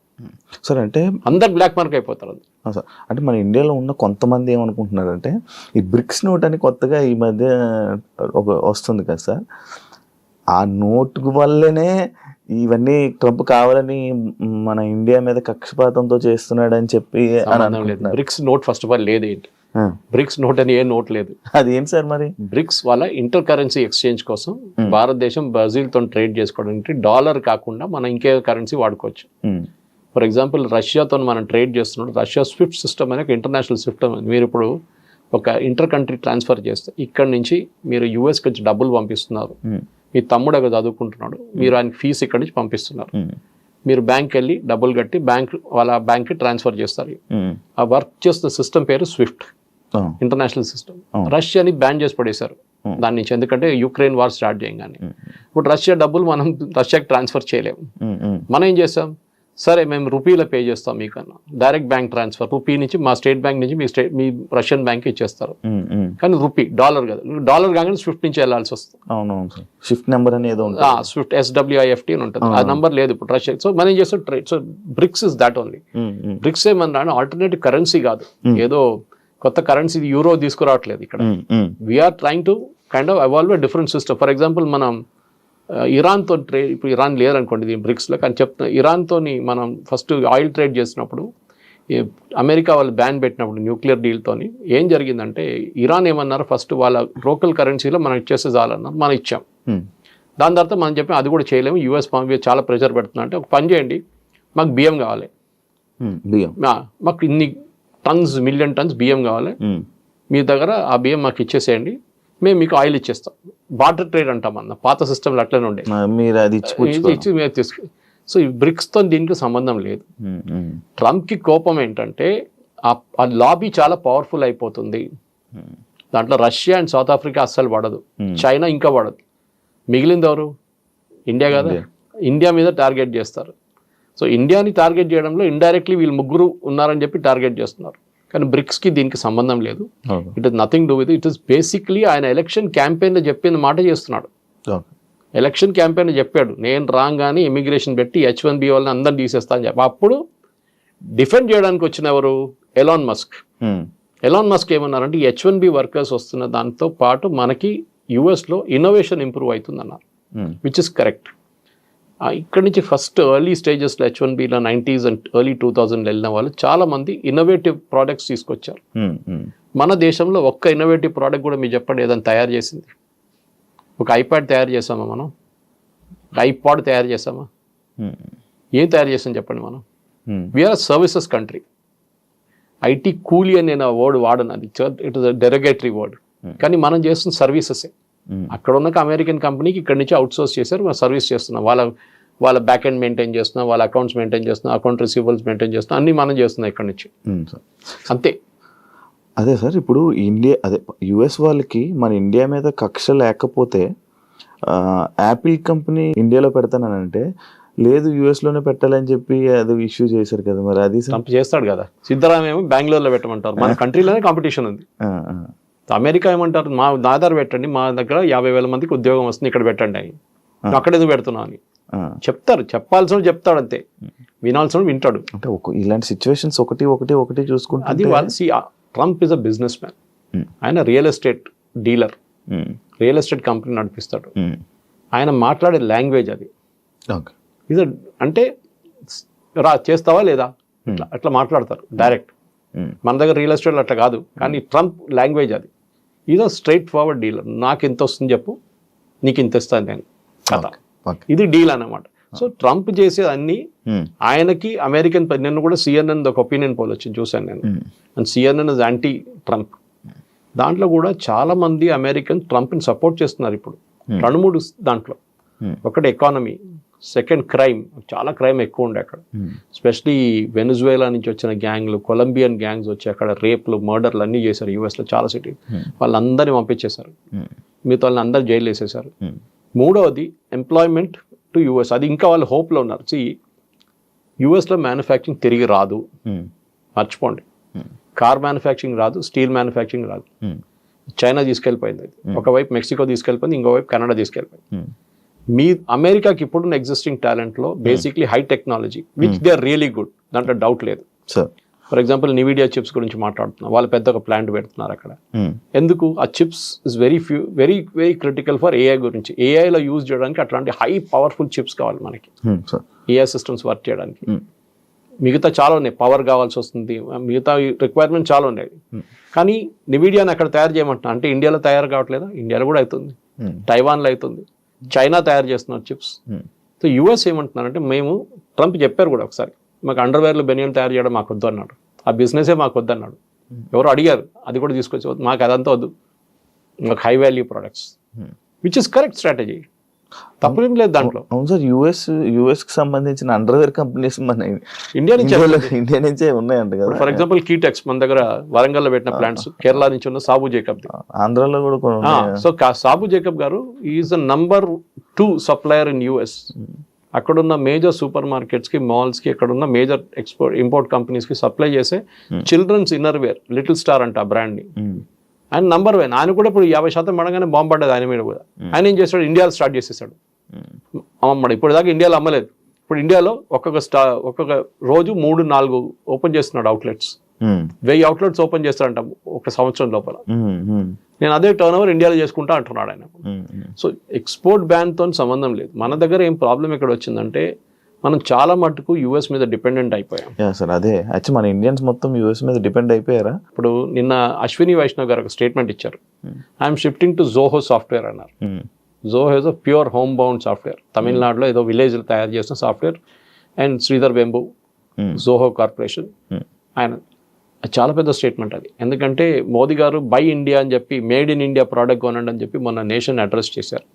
S3: సార్ అంటే
S2: అందరు బ్లాక్ మార్క్ అయిపోతారు.
S3: సార్ అంటే మన ఇండియాలో ఉన్న కొంతమంది ఏమనుకుంటున్నారంటే ఈ బ్రిక్స్ నోట్ అని కొత్తగా ఈ మధ్య వస్తుంది కదా సార్, ఆ నోట్ వల్లనే ఇవన్నీ ట్రంప్ కావాలని మన ఇండియా మీద కక్షపాతంతో చేస్తున్నాడు అని చెప్పి
S2: BRICS note first of all లేదు. ఏంటి బ్రిక్స్ నోట్ అని ఏ నోట్ లేదు.
S3: అది ఏం సార్ మరి?
S2: బ్రిక్స్ వాళ్ళ ఇంటర్ కరెన్సీ ఎక్స్చేంజ్ కోసం భారతదేశం బ్రెజిల్తో ట్రేడ్ చేసుకోవడానికి డాలర్ కాకుండా మనం ఇంకే కరెన్సీ వాడుకోవచ్చు. ఫర్ ఎగ్జాంపుల్ రష్యాతో మనం ట్రేడ్ చేస్తున్నాడు, రష్యా స్విఫ్ట్ సిస్టమ్ అనే ఒక ఇంటర్నేషనల్ సిస్టమ్. మీరు ఇప్పుడు ఒక ఇంటర్ కంట్రీ ట్రాన్స్ఫర్ చేస్తే ఇక్కడ నుంచి మీరు యూఎస్కి వచ్చి డబ్బులు పంపిస్తున్నారు, మీ తమ్ముడు అక్కడ చదువుకుంటున్నాడు, మీరు ఆయనకి ఫీజు ఇక్కడ నుంచి పంపిస్తున్నారు, మీరు బ్యాంక్ వెళ్ళి డబ్బులు కట్టి వాళ్ళ బ్యాంక్కి ట్రాన్స్ఫర్ చేస్తారు. ఆ వర్క్ చేస్తున్న సిస్టమ్ పేరు స్విఫ్ట్, ఇంటర్నేషనల్ సిస్టమ్. రష్యాని బ్యాన్ చేసి పడేశారు దాని నుంచి, ఎందుకంటే యుక్రెయిన్ వార్ స్టార్ట్ చేయగానే. ఇప్పుడు రష్యా డబ్బులు మనం రష్యాకి ట్రాన్స్ఫర్ చేయలేము. మనం ఏం చేస్తాం, సరే మేము రూపీలో పే చేస్తాం మీకన్నా, డైరెక్ట్ బ్యాంక్ ట్రాన్స్ఫర్ రూపీ నుంచి మా స్టేట్ బ్యాంక్ నుంచి మీ రష్యన్ బ్యాంక్ ఇచ్చేస్తారు. కానీ రూపీ, డాలర్ కదా, డాలర్ కాగానే స్విఫ్ట్ నుంచి వెళ్ళాల్సి వస్తుంది.
S3: స్విఫ్ట్ నెంబర్ అనేది
S2: స్విఫ్ట్ SWIFT అని ఉంటుంది, ఆ నెంబర్ లేదు ఇప్పుడు రష్యా. సో మనం ఏం చేస్తాం trade. So BRICS is that only. BRICS ఏమన్నా ఆల్టర్నేటివ్ కరెన్సీ కాదు, ఏదో కొత్త కరెన్సీ యూరో తీసుకురావట్లేదు ఇక్కడ. We're trying to kind of evolve a different system. For example మనం ఇరాన్తో ట్రేడ్, ఇప్పుడు ఇరాన్ లేదనుకోండి దీని బ్రిక్స్లో, కానీ చెప్తున్నా ఇరాన్తో మనం ఫస్ట్ ఆయిల్ ట్రేడ్ చేసినప్పుడు అమెరికా వాళ్ళు బ్యాన్ పెట్టినప్పుడు న్యూక్లియర్ డీల్తోని ఏం జరిగిందంటే ఇరాన్ ఏమన్నారు, ఫస్ట్ వాళ్ళ లోకల్ కరెన్సీలో మనం ఇచ్చేస్తే చాలన్నారు, మనం ఇచ్చాం. దాని తర్వాత మనం చెప్పాం అది కూడా చేయలేము, యూఎస్ చాలా ప్రెషర్ పెడుతున్నా అంటే ఒక పని చేయండి, మాకు బియ్యం కావాలి, మాకు ఇన్ని టన్స్ మిలియన్ టన్స్ బియ్యం కావాలి, మీ దగ్గర ఆ బియ్యం మాకు ఇచ్చేసేయండి, మేము మీకు ఆయిల్ ఇచ్చేస్తాం. బార్టర్ ట్రేడ్ అంటాం అన్న, పాత సిస్టమ్లో అట్లనే ఉండే,
S3: మీరు అది ఇచ్చి
S2: మీరు తీసుకు. సో ఈ బ్రిక్స్తో దీనికి సంబంధం లేదు. ట్రంప్కి కోపం ఏంటంటే ఆ లాబీ చాలా పవర్ఫుల్ అయిపోతుంది, దాంట్లో రష్యా అండ్ సౌత్ ఆఫ్రికా అస్సలు పడదు, చైనా ఇంకా పడదు, మిగిలింది ఎవరు? ఇండియా కదా, ఇండియా మీద టార్గెట్ చేస్తారు. సో ఇండియాని టార్గెట్ చేయడంలో ఇండైరెక్ట్లీ వీళ్ళు ముగ్గురు ఉన్నారని చెప్పి టార్గెట్ చేస్తున్నారు. కానీ బ్రిక్స్కి దీనికి సంబంధం లేదు. It is nothing do with it is basically ఆయన ఎలక్షన్ క్యాంపెయిన్లో చెప్పిన మాట చేస్తున్నాడు. ఎలక్షన్ క్యాంపెయిన్లో చెప్పాడు, నేను రాగానే ఇమిగ్రేషన్ పెట్టి H1B వాళ్ళని అందరిని తీసేస్తా అని చెప్పి. అప్పుడు డిఫెండ్ చేయడానికి వచ్చిన ఎవరు? Elon Musk. ఎలాన్ మస్క్ ఏమన్నారంటే H1B వర్కర్స్ వస్తున్న దాంతో పాటు మనకి యుఎస్లో ఇన్నోవేషన్ ఇంప్రూవ్ అవుతుందన్నారు, విచ్ ఇస్ కరెక్ట్. ఇక్కడి నుంచి ఫస్ట్ ఎర్లీ స్టేజెస్లో H1Bలో 90s అండ్ ఎర్లీ 2000 వెళ్ళిన వాళ్ళు చాలామంది ఇన్నోవేటివ్ ప్రోడక్ట్స్ తీసుకొచ్చారు. మన దేశంలో ఒక్క ఇన్నోవేటివ్ ప్రోడక్ట్ కూడా మీరు చెప్పండి ఏదైనా తయారు చేసింది? ఒక ఐప్యాడ్ తయారు చేసామా మనం? ఐపాడ్ తయారు చేస్తామా? ఏం తయారు చేస్తాం చెప్పండి మనం? We are services country. ఐటీ కూలీ అని నేను వర్డ్ వాడను, అది it is a derogatory word. కానీ మనం చేస్తున్న సర్వీసెసే. అక్కడ ఉన్న అమెరికన్ కంపెనీకి ఇక్కడ నుంచి అవుట్ సోర్స్ చేశారు, మనం సర్వీస్ చేస్తున్నాం. వాళ్ళ బ్యాక్ ఎండ్ మెయింటైన్ చేస్తున్నాం, వాళ్ళ అకౌంట్స్ మెయింటైన్ చేస్తున్నాం, అకౌంట్ రిసీవబుల్స్ మెయింటైన్ చేస్తున్నాం, అన్నీ మనం చేస్తున్నాం ఇక్కడ నుంచి అంతే.
S3: అదే సార్, ఇప్పుడు ఇండియా యుఎస్ వాళ్ళకి మన ఇండియా మీద కక్ష లేకపోతే యాపిల్ కంపెనీ ఇండియాలో పెడతానంటే లేదు యుఎస్లోనే పెట్టాలని చెప్పి అది ఇష్యూ చేశారు కదా, మరి అది
S2: ట్రంప్ చేస్తాడు కదా. సిద్ధరామయ్య ఏమో బెంగళూరులో పెట్టమంటారు, మన కంట్రీలోనే కాంపిటీషన్ ఉంది. అమెరికా ఏమంటారు, మా ఆధార్ పెట్టండి, మా దగ్గర 50,000 మందికి ఉద్యోగం వస్తుంది, ఇక్కడ పెట్టండి అని. అక్కడ ఎందుకు పెడుతున్నావు అని చెప్తారు. చెప్పాల్సిన చెప్తాడు అంతే, వినాల్సిన వింటాడు.
S3: అంటే ఇలాంటి సిచ్యువేషన్స్ ఒకటి చూసుకుంటే
S2: అది Trump is a business man. ఆయన real estate dealer, real estate company నడిపిస్తాడు. ఆయన మాట్లాడే లాంగ్వేజ్ అది ఇది అంటే చేస్తావా లేదా అట్లా మాట్లాడతారు డైరెక్ట్. మన దగ్గర రియల్ ఎస్టేట్ అట్లా కాదు, కానీ ట్రంప్ లాంగ్వేజ్ అది. ఇదో స్ట్రైట్ ఫార్వర్డ్ డీలర్. నాకు ఎంత వస్తుంది చెప్పు, నీకు ఇంత ఇస్తాను నేను కథ. ఇది డీల్ అన్నమాట. సో ట్రంప్ చేసేది అన్ని ఆయనకి అమెరికన్. నేను కూడా CNN ఒక ఒపీనియన్ పోల్ వచ్చింది చూశాను నేను, and CNN is anti Trump. దాంట్లో కూడా చాలా మంది అమెరికన్ ట్రంప్ని సపోర్ట్ చేస్తున్నారు ఇప్పుడు 2-3 దాంట్లో. ఒకటి ఎకానమీ, సెకండ్ క్రైమ్, చాలా క్రైమ్ ఎక్కువ ఉండే అక్కడ. ఎస్పెషలీ వెనిజువేలా నుంచి వచ్చిన గ్యాంగ్లు, కొలంబియన్ గ్యాంగ్స్ వచ్చి అక్కడ రేప్లు, మర్డర్లు అన్నీ చేశారు యూఎస్లో చాలా సిటీ. వాళ్ళందరినీ పంపించేశారు, మిగతా వాళ్ళని అందరు జైలు వేసేసారు. మూడవది ఎంప్లాయ్మెంట్ టు యూఎస్, అది ఇంకా వాళ్ళు హోప్లో ఉన్నారు. యూఎస్లో మ్యానుఫ్యాక్చరింగ్ తిరిగి రాదు, మర్చిపోండి. కార్ మ్యానుఫ్యాక్చరింగ్ రాదు, స్టీల్ మ్యానుఫ్యాక్చరింగ్ రాదు. చైనా తీసుకెళ్ళిపోయింది, ఒకవైపు మెక్సికో తీసుకెళ్ళిపోయింది, ఇంకోవైపు కెనడా తీసుకెళ్ళిపోయింది. మీ అమెరికాకి ఇప్పుడున్న ఎగ్జిస్టింగ్ టాలెంట్లో basically high technology which they are really good, దాంట్లో డౌట్ లేదు. ఫర్ ఎగ్జాంపుల్ NVIDIA చిప్స్ గురించి మాట్లాడుతున్నారు, వాళ్ళు పెద్ద ఒక ప్లాంట్ పెడుతున్నారు అక్కడ. ఎందుకు? ఆ chips is very very critical for AI గురించి. ఏఐలో యూజ్ చేయడానికి అట్లాంటి హై పవర్ఫుల్ చిప్స్ కావాలి మనకి, AI సిస్టమ్స్ వర్క్ చేయడానికి. మిగతా చాలా ఉన్నాయి, పవర్ కావాల్సి వస్తుంది, మిగతా రిక్వైర్మెంట్ చాలా ఉన్నాయి. కానీ NVIDIAని అక్కడ తయారు చేయమంటున్నా అంటే ఇండియాలో తయారు కావట్లేదా? ఇండియాలో కూడా అవుతుంది, తైవాన్లో అవుతుంది, చైనా తయారు చేస్తున్నారు చిప్స్. సో యుఎస్ ఏమంటున్నారంటే, మేము ట్రంప్ చెప్పారు కూడా ఒకసారి, మాకు అండర్వేర్లు బెనియన్ తయారు చేయడం మాకు వద్దు అన్నాడు, ఆ బిజినెసే మాకు వద్దు అన్నాడు. ఎవరు అడిగారు, అది కూడా తీసుకొచ్చి మాకు అదంతా వద్దు, మాకు high value products, which is correct strategy, తప్పేం లేదు దాంట్లో.
S3: అవును సార్, యుఎస్కి సంబంధించిన అండర్వేర్ కంపెనీస్ మన ఇండియా నుంచే ఉన్నాయంట కదా.
S2: ఫర్ ఎగ్జాంపుల్ కీటెక్స్ మన దగ్గర వరంగల్లో పెట్టిన ప్లాంట్స్, కేరళ నుంచి ఉన్న సాబు జేకబ్,
S3: ఆంధ్రాలో కూడా.
S2: So Sabu Jacob garu is number 2 supplier in US. అక్కడున్న మేజర్ సూపర్ మార్కెట్స్కి, మాల్స్కి, అక్కడున్న మేజర్ ఇంపోర్ట్ కంపెనీస్కి సప్లై చేసే children's inner wear little star అంట ఆ బ్రాండ్ని. ఆయన నంబర్ 1. ఆయన కూడా ఇప్పుడు 50% పడగానే బాంబు పడ్డది ఆయన మీద కూడా. ఆయన ఏం చేస్తాడు, ఇండియాలో స్టార్ట్ చేసేసాడు అమ్మమ్మడు. ఇప్పుడు దాకా ఇండియాలో అమ్మలేదు, ఇప్పుడు ఇండియాలో ఒక్కొక్క రోజు 3-4 ఓపెన్ చేస్తున్నాడు అవుట్లెట్స్. 1000 అవుట్లెట్స్ ఓపెన్ చేస్తాడంట ఒక సంవత్సరం లోపల. నేను అదే టర్న్ ఓవర్ ఇండియాలో చేసుకుంటా అంటున్నాడు ఆయన. సో ఎక్స్పోర్ట్ బ్యాన్తో సంబంధం లేదు. మన దగ్గర ఏం ప్రాబ్లం ఎక్కడ వచ్చిందంటే, మనం చాలా మటుకు యూఎస్ మీద డిపెండెంట్ అయిపోయాం.
S3: సార్ అదే యాక్చువల్లీ మన ఇండియన్స్ మొత్తం యూఎస్ మీద డిపెండ్ అయిపోయారా?
S2: ఇప్పుడు నిన్న అశ్విని వైష్ణవ్ గారు ఒక స్టేట్మెంట్ ఇచ్చారు, I'm shifting to Zoho software అన్నారు. Zoho is a pure home bound software, తమిళనాడులో ఏదో విలేజ్ తయారు చేసిన software. And Sridhar Vembu, Zoho corporation, ఆయన చాలా పెద్ద స్టేట్మెంట్ అది. ఎందుకంటే మోదీ గారు బై ఇండియా అని చెప్పి, మేడ్ ఇన్ ఇండియా ప్రోడక్ట్ కొనండి అని చెప్పి మొన్న నేషన్ అడ్రస్ చేశారు.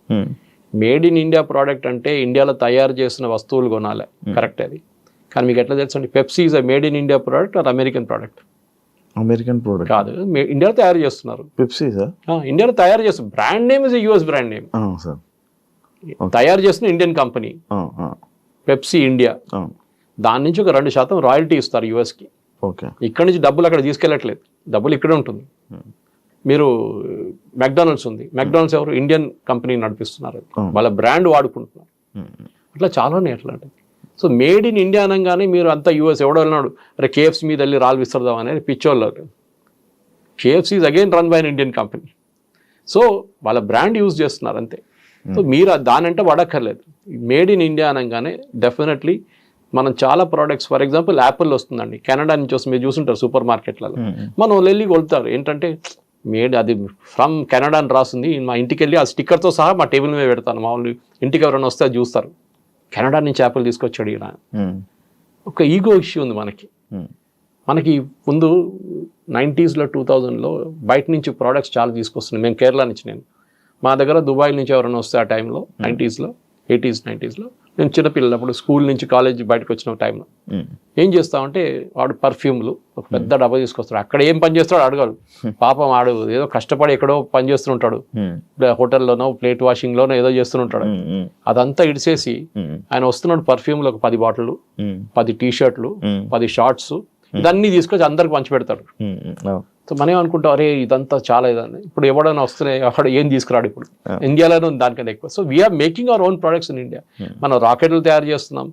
S2: మేడ్ ఇన్ ఇండియా ప్రోడక్ట్ అంటే ఇండియాలో తయారు చేసిన వస్తువులు కొనాలి, కరెక్ట్ అది. కానీ మీకు ఎట్లా తెలుసు అండి, Pepsi is a made in India product or American product?
S3: American product
S2: కాదు, ఇండియాలో తయారు చేస్తున్నారు
S3: పెప్సీ. సార్
S2: ఇండియాలో తయారు చేస్తున్నారు, brand name is US brand name, తయారు చేస్తున్న ఇండియన్ కంపెనీ పెప్సీ ఇండియా. దాని నుంచి ఒక 2% రాయల్టీ ఇస్తారు యుఎస్కి. ఇక్కడ నుంచి డబ్బులు అక్కడ తీసుకెళ్ళట్లేదు, డబ్బులు ఇక్కడే ఉంటుంది. మీరు మెక్డానల్డ్స్ ఉంది, మెక్డానల్డ్స్ ఎవరు? ఇండియన్ కంపెనీ నడిపిస్తున్నారు, వాళ్ళ బ్రాండ్ వాడుకుంటున్నారు. అట్లా చాలా ఉన్నాయి అట్లాంటివి. సో మేడ్ ఇన్ ఇండియా అనగానే మీరు అంతా యూఎస్. ఎవడో వెళ్ళినాడు, అరే KFC మీద వెళ్ళి రాళ్ళు విస్తరదాం అనేది పిచ్చోళ్ళు. KFC is again run by an Indian company. So వాళ్ళ బ్రాండ్ యూజ్ చేస్తున్నారు అంతే. సో మీరు దానంటే వాడక్కర్లేదు. మేడ్ ఇన్ ఇండియా అనగానే డెఫినెట్లీ మనం చాలా ప్రోడక్ట్స్, ఫర్ ఎగ్జాంపుల్ యాపిల్ వస్తుందండి కెనడా నుంచి వస్తుంది, మీరు చూసుంటారు సూపర్ మార్కెట్లలో. మనం వెళ్ళి కొలుతారు ఏంటంటే మేడ్ అది ఫ్రమ్ కెనడా అని రాసింది. మా ఇంటికి వెళ్ళి ఆ స్టిక్కర్తో సహా మా టేబుల్ మీద పెడతాను. మామూలు ఇంటికి ఎవరైనా వస్తే అది చూస్తారు, కెనడా నుంచి యాపిల్ తీసుకొచ్చాడు ఈయన. ఒక ఈగో ఇష్యూ ఉంది మనకి ముందు 90s 2000లో బయట నుంచి ప్రోడక్ట్స్ చాలా తీసుకొస్తున్నాయి. మేము కేరళ నుంచి, మా దగ్గర దుబాయ్ నుంచి ఎవరైనా వస్తే ఆ టైంలో 80s 90s నేను చిన్నపిల్లప్పుడు స్కూల్ నుంచి కాలేజ్ బయటకు వచ్చిన టైంలో ఏం చేస్తామంటే వాడు పర్ఫ్యూమ్లు ఒక పెద్ద డబ్బా తీసుకొస్తాడు. అక్కడ ఏం పని చేస్తాడు అడగాడు, పాపం ఆడు ఏదో కష్టపడి ఎక్కడో పని చేస్తుంటాడు, హోటల్లోనో ప్లేట్ వాషింగ్లోనో ఏదో చేస్తుంటాడు. అదంతా ఇడిసేసి ఆయన వస్తున్నాడు పర్ఫ్యూమ్లు ఒక 10 బాటిళ్ళు, 10 టీ-షర్ట్లు, 10 షార్ట్స్, ఇదన్నీ తీసుకొచ్చి అందరికి పంచి పెడతాడు. సో మనం ఏమనుకుంటాం, అరే ఇదంతా చాలా ఇదని. ఇప్పుడు ఎవడైనా వస్తున్నాయి అక్కడ ఏం తీసుకురాడు. ఇప్పుడు ఇండియాలోనే ఉంది దానికన్నా ఎక్కువ. So we're making our own products in India. మనం రాకెట్లు తయారు చేస్తున్నాం,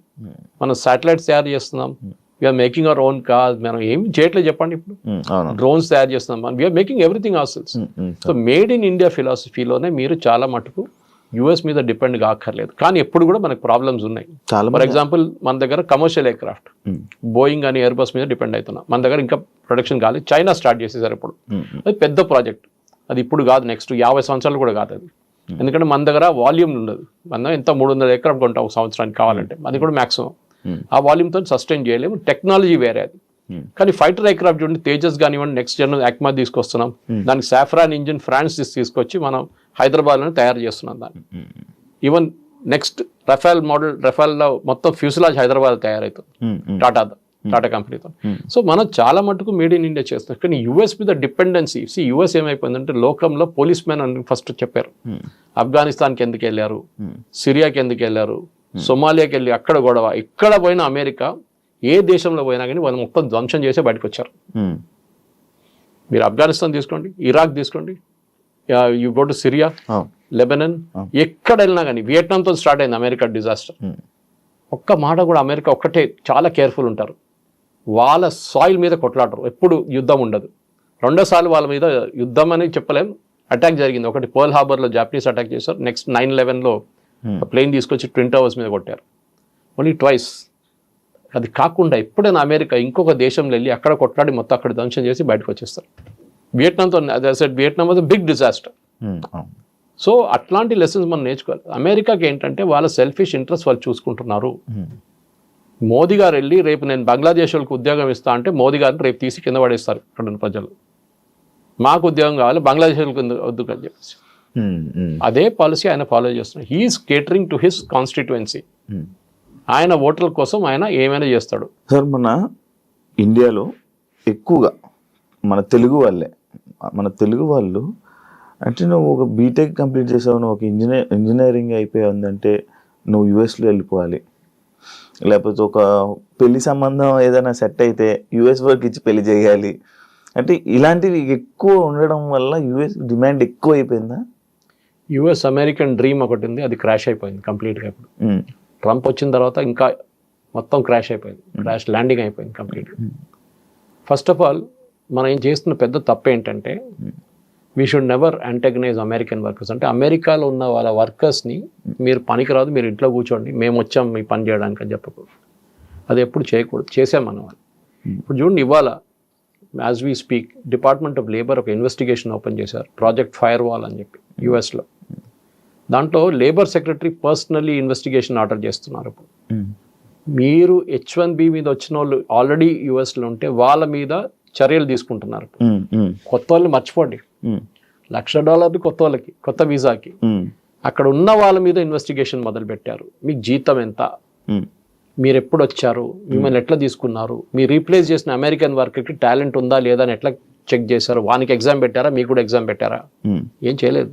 S2: మనం శాటిలైట్స్ తయారు చేస్తున్నాం, we're making our own car. మనం ఏమి చేయట్లేదు చెప్పండి. ఇప్పుడు డ్రోన్స్ తయారు చేస్తున్నాం, we're making everything ourselves. So made in India ఫిలాసఫీలోనే మీరు చాలా మటుకు యుఎస్ మీద డిపెండ్ కాక్కర్లేదు. కానీ ఎప్పుడు కూడా మనకు ప్రాబ్లమ్స్ ఉన్నాయి. ఫర్ ఎగ్జాంపుల్ మన దగ్గర కమర్షియల్ ఎయిర్ క్రాఫ్ట్ బోయింగ్ అని ఎయిర్ బస్ మీద డిపెండ్ అవుతున్నాం. మన దగ్గర ఇంకా ప్రొడక్షన్ కాలేదు. చైనా స్టార్ట్ చేసేసారు ఇప్పుడు. అది పెద్ద ప్రాజెక్ట్, అది ఇప్పుడు కాదు, నెక్స్ట్ 50 సంవత్సరాలు కూడా కాదు అది. ఎందుకంటే మన దగ్గర వాల్యూమ్ ఉండదు. మనం ఎంత 300 ఎకరాలు కొంటాం ఒక సంవత్సరానికి కావాలంటే, అది కూడా మ్యాక్సిమం. ఆ వాల్యూమ్తో సస్టైన్ చేయలేము. టెక్నాలజీ వేరే అది. కానీ ఫైటర్ ఎయిర్ క్రాఫ్ట్ చూడండి, తేజస్ కానివ్వండి, నెక్స్ట్ జన్ అక్మా తీసుకొస్తున్నాం. దానికి సాఫ్రాన్ ఇంజిన్ ఫ్రాన్స్ తీసుకొచ్చి మనం హైదరాబాద్లో తయారు చేస్తున్నాం దాన్ని. ఈవెన్ నెక్స్ట్ రఫేల్ మోడల్, రఫేల్లో మొత్తం ఫ్యూసిలాజ్ హైదరాబాద్ తయారవుతుంది టాటా కంపెనీతో. సో మనం చాలా మటుకు మేడ్ ఇన్ ఇండియా చేస్తున్నాం. కానీ యుఎస్ మీద డిపెండెన్సీ, యుఎస్ ఏమైపోయిందంటే లోకంలో పోలీస్ మ్యాన్ అని ఫస్ట్ చెప్పారు. ఆఫ్ఘనిస్తాన్కి ఎందుకు వెళ్ళారు, సిరియాకి ఎందుకు వెళ్ళారు, సొమాలియాకి వెళ్ళి అక్కడ గొడవ. ఎక్కడ పోయినా అమెరికా ఏ దేశంలో పోయినా కానీ వాళ్ళు మొత్తం ధ్వంసం చేసే బయటకు వచ్చారు. మీరు ఆఫ్ఘనిస్తాన్ తీసుకోండి, ఇరాక్ తీసుకోండి, you go to Syria, Lebanon, ఎక్కడ వెళ్ళినా కానీ, వియట్నాంతో స్టార్ట్ అయింది అమెరికా డిజాస్టర్. ఒక్క మాట కూడా అమెరికా ఒక్కటే చాలా కేర్ఫుల్ ఉంటారు. వాళ్ళ సాయిల్ మీద కొట్లాడరు, ఎప్పుడు యుద్ధం ఉండదు. రెండోసార్లు వాళ్ళ మీద యుద్ధం అని చెప్పలేం, అటాక్ జరిగింది. ఒకటి పర్ల్ హార్బర్లో జాపనీస్ అటాక్ చేశారు. నెక్స్ట్ 9/11లో ప్లేన్ తీసుకొచ్చి ట్విన్ టవర్స్ మీద కొట్టారు. Only twice. అది కాకుండా ఎప్పుడైనా అమెరికా ఇంకొక దేశంలో వెళ్ళి అక్కడ కొట్లాడి మొత్తం అక్కడ ధ్వంసం చేసి బయటకు వచ్చేస్తారు. వియట్నాంతో Vietnam was big disaster. So అట్లాంటి లెసన్స్ మనం నేర్చుకోవాలి. అమెరికాకి ఏంటంటే వాళ్ళ సెల్ఫిష్ ఇంట్రెస్ట్ వాళ్ళు చూసుకుంటున్నారు. మోదీ గారు వెళ్ళి రేపు నేను బంగ్లాదేశ్ వాళ్ళకి ఉద్యోగం ఇస్తా అంటే మోదీ గారిని రేపు తీసి కింద పడేస్తారు అక్కడ ఉన్న ప్రజలు. మాకు ఉద్యోగం కావాలి, బంగ్లాదేశ్ వాళ్ళకి వద్దు అని చెప్పేసి అదే పాలసీ ఆయన ఫాలో చేస్తున్నారు. He's catering to his constituency. ఆయన ఓటర్ల కోసం ఆయన ఏమైనా చేస్తాడు.
S3: సార్ మన ఇండియాలో ఎక్కువగా మన తెలుగు వాళ్ళు అంటే నువ్వు ఒక బీటెక్ కంప్లీట్ చేసావు, నువ్వు ఒక ఇంజనీరింగ్ అయిపోయిందంటే నువ్వు యుఎస్లో వెళ్ళిపోవాలి, లేకపోతే ఒక పెళ్లి సంబంధం ఏదైనా సెట్ అయితే యుఎస్ వర్క్ ఇచ్చి పెళ్లి చేయాలి అంటే ఇలాంటివి ఎక్కువ ఉండడం వల్ల యుఎస్ డిమాండ్ ఎక్కువ అయిపోయిందా?
S2: యుఎస్ అమెరికన్ డ్రీమ్ ఒకటి ఉంది, అది క్రాష్ అయిపోయింది కంప్లీట్గా. ఇప్పుడు ట్రంప్ వచ్చిన తర్వాత ఇంకా మొత్తం క్రాష్ అయిపోయింది, క్రాష్ ల్యాండింగ్ అయిపోయింది కంప్లీట్గా. ఫస్ట్ ఆఫ్ ఆల్ మనం ఏం చేస్తున్న పెద్ద తప్పు ఏంటంటే we should never antagonize American workers. అంటే అమెరికాలో ఉన్న వాళ్ళ వర్కర్స్ని మీరు పనికిరాదు, మీరు ఇంట్లో కూర్చోండి, మేము వచ్చాం మీ పని చేయడానికి అని చెప్పకూడదు. అది ఎప్పుడు చేయకూడదు, చేసాం మనం. ఇప్పుడు చూడండి, ఇవాళ as we speak department of labour ఒక ఇన్వెస్టిగేషన్ ఓపెన్ చేశారు, ప్రాజెక్ట్ ఫైర్ వాల్ అని చెప్పి యుఎస్లో. దాంట్లో labour secretary personally investigation order చేస్తున్నారు. ఇప్పుడు మీరు H1B మీద వచ్చిన వాళ్ళు ఆల్రెడీ యుఎస్లో ఉంటే వాళ్ళ మీద చర్యలు తీసుకుంటున్నారు. కొత్త వాళ్ళని మర్చిపోండి, $1,00,000 కొత్త వాళ్ళకి, కొత్త వీసాకి. అక్కడ ఉన్న వాళ్ళ మీద ఇన్వెస్టిగేషన్ మొదలు పెట్టారు. మీకు జీతం ఎంత, మీరు ఎప్పుడు వచ్చారు, మిమ్మల్ని ఎట్లా తీసుకున్నారు, మీరు రీప్లేస్ చేసిన అమెరికన్ వర్కర్కి టాలెంట్ ఉందా లేదా అని ఎట్లా చెక్ చేశారు, వానికి ఎగ్జామ్ పెట్టారా, మీకు కూడా ఎగ్జామ్ పెట్టారా? ఏం చేయలేదు.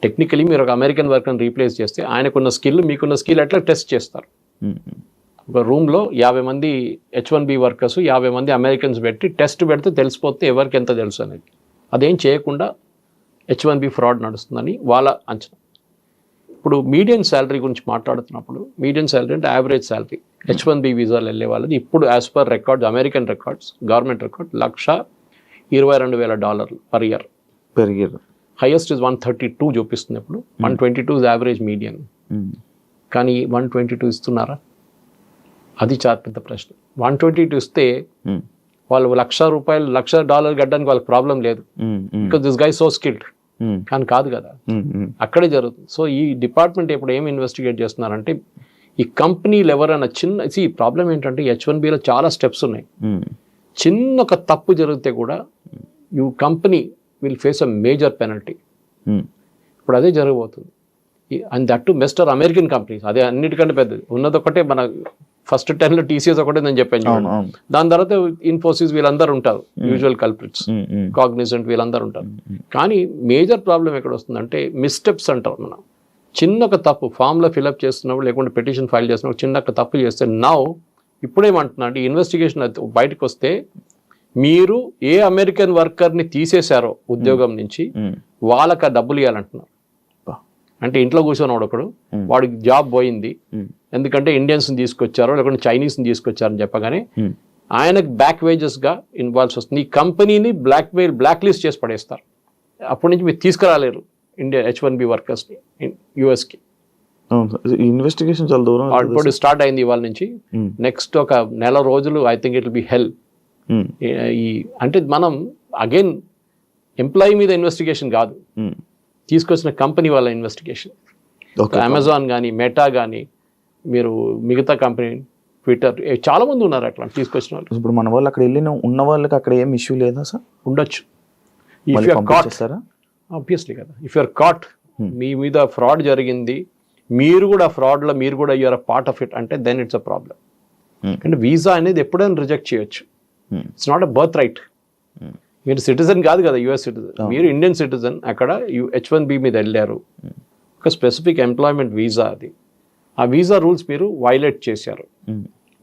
S2: టెక్నికలీ మీరు ఒక అమెరికన్ వర్కర్ని రీప్లేస్ చేస్తే ఆయనకున్న స్కిల్ మీకున్న స్కిల్ ఎట్లా టెస్ట్ చేస్తారు. ఒక రూమ్లో 50 మంది H1B వర్కర్స్, 50 మంది అమెరికన్స్ పెట్టి టెస్ట్ పెడితే తెలిసిపోతే ఎవరికి ఎంత తెలుసు అనేది. అదేం చేయకుండా H1B ఫ్రాడ్ నడుస్తుందని వాళ్ళ అంచనా. ఇప్పుడు మీడియన్ శాలరీ గురించి మాట్లాడుతున్నప్పుడు, మీడియన్ శాలరీ అంటే యావరేజ్ శాలరీ H1B వీసాలు వెళ్ళే వాళ్ళది ఇప్పుడు as per records, American records, government record $122,000 per year. Highest is 132 చూపిస్తుంది. ఇప్పుడు 122 ఇస్ యావరేజ్ మీడియన్. కానీ 122 ఇస్తున్నారా? అది చాలా పెద్ద ప్రశ్న. 122 ఇస్తే వాళ్ళు $1,00,000 కట్టడానికి వాళ్ళకి ప్రాబ్లం లేదు, because this guy so skilled. కానీ కాదు కదా, అక్కడే జరుగుతుంది. సో ఈ డిపార్ట్మెంట్ ఇప్పుడు ఏం ఇన్వెస్టిగేట్ చేస్తున్నారంటే ఈ కంపెనీలు ఎవరైనా ఈ ప్రాబ్లం ఏంటంటే H1Bలో చాలా స్టెప్స్ ఉన్నాయి. చిన్న ఒక తప్పు జరిగితే కూడా company will face a major penalty. ఇప్పుడు అదే జరగబోతుంది. And that to mister American companies, అదే అన్నిటికంటే పెద్దది. ఉన్నది ఒకటే, మన ఫస్ట్ 10లో TCS ఒకటే నేను చెప్పాను. దాని తర్వాత ఇన్ఫోసిస్ వీళ్ళందరూ ఉంటారు, యూజువల్ కల్ప్రిట్స్, కాగ్నిజెంట్ వీళ్ళందరూ ఉంటారు. కానీ మేజర్ ప్రాబ్లం ఎక్కడ వస్తుందంటే మిస్టెప్స్ అంటారు. మనం చిన్న ఒక తప్పు ఫామ్లో ఫిల్అప్ చేస్తున్నప్పుడు, లేకుంటే పిటిషన్ ఫైల్ చేస్తున్నప్పుడు చిన్న ఒక తప్పు చేస్తే ఇప్పుడేమంటున్నా అంటే ఇన్వెస్టిగేషన్ బయటకు వస్తే మీరు ఏ అమెరికన్ వర్కర్ని తీసేశారో ఉద్యోగం నుంచి వాళ్ళకి ఆ డబ్బులు ఇవ్వాలంటున్నారు. అంటే ఇంట్లో కూర్చొని ఒకడు వాడికి జాబ్ పోయింది ఎందుకంటే ఇండియన్స్ని తీసుకొచ్చారో లేకుంటే చైనీస్ని తీసుకొచ్చారని చెప్పగానే ఆయనకు బ్యాక్ వేజెస్గా ఇన్వాల్వ్స్ వస్తుంది. ఈ కంపెనీని బ్లాక్ లిస్ట్ చేసి పడేస్తారు. అప్పటి నుంచి మీరు తీసుకురాలేరు ఇండియా H1B వర్కర్స్ని యుఎస్కి.
S3: ఇన్వెస్టిగేషన్ చాలా దూరం
S2: ఇప్పుడు స్టార్ట్ అయింది ఇవాళ నుంచి. నెక్స్ట్ ఒక నెల రోజులు I think it will be hell. అంటే మనం అగైన్ ఎంప్లాయీ మీద ఇన్వెస్టిగేషన్ కాదు, తీసుకొచ్చిన కంపెనీ వాళ్ళ ఇన్వెస్టిగేషన్. అమెజాన్ కానీ మెటా కానీ మీరు మిగతా కంపెనీ ట్విట్టర్ చాలా మంది ఉన్నారు అట్లా తీసుకొచ్చిన వాళ్ళు.
S3: ఇప్పుడు మన వాళ్ళు అక్కడ వెళ్ళిన ఉన్న వాళ్ళకి అక్కడ ఏం ఇష్యూ లేదా సార్?
S2: ఉండొచ్చు. ఆబ్వియస్లీ కదా, ఇఫ్ యూఆర్ కాట్, మీ మీద ఫ్రాడ్ జరిగింది, మీరు కూడా ఫ్రాడ్లో మీరు కూడా you're a part of it అంటే దెన్ ఇట్స్ అ ప్రాబ్లం. అంటే వీసా అనేది ఎప్పుడైనా రిజెక్ట్ చేయొచ్చు. It's not a birth right. మీరు సిటిజన్ కాదు కదా, యుఎస్ సిటిజన్, మీరు ఇండియన్ సిటిజన్. అక్కడ H1B మీద వెళ్ళారు, ఒక స్పెసిఫిక్ ఎంప్లాయ్మెంట్ వీసా అది. ఆ వీసా రూల్స్ మీరు వైలేట్ చేశారు.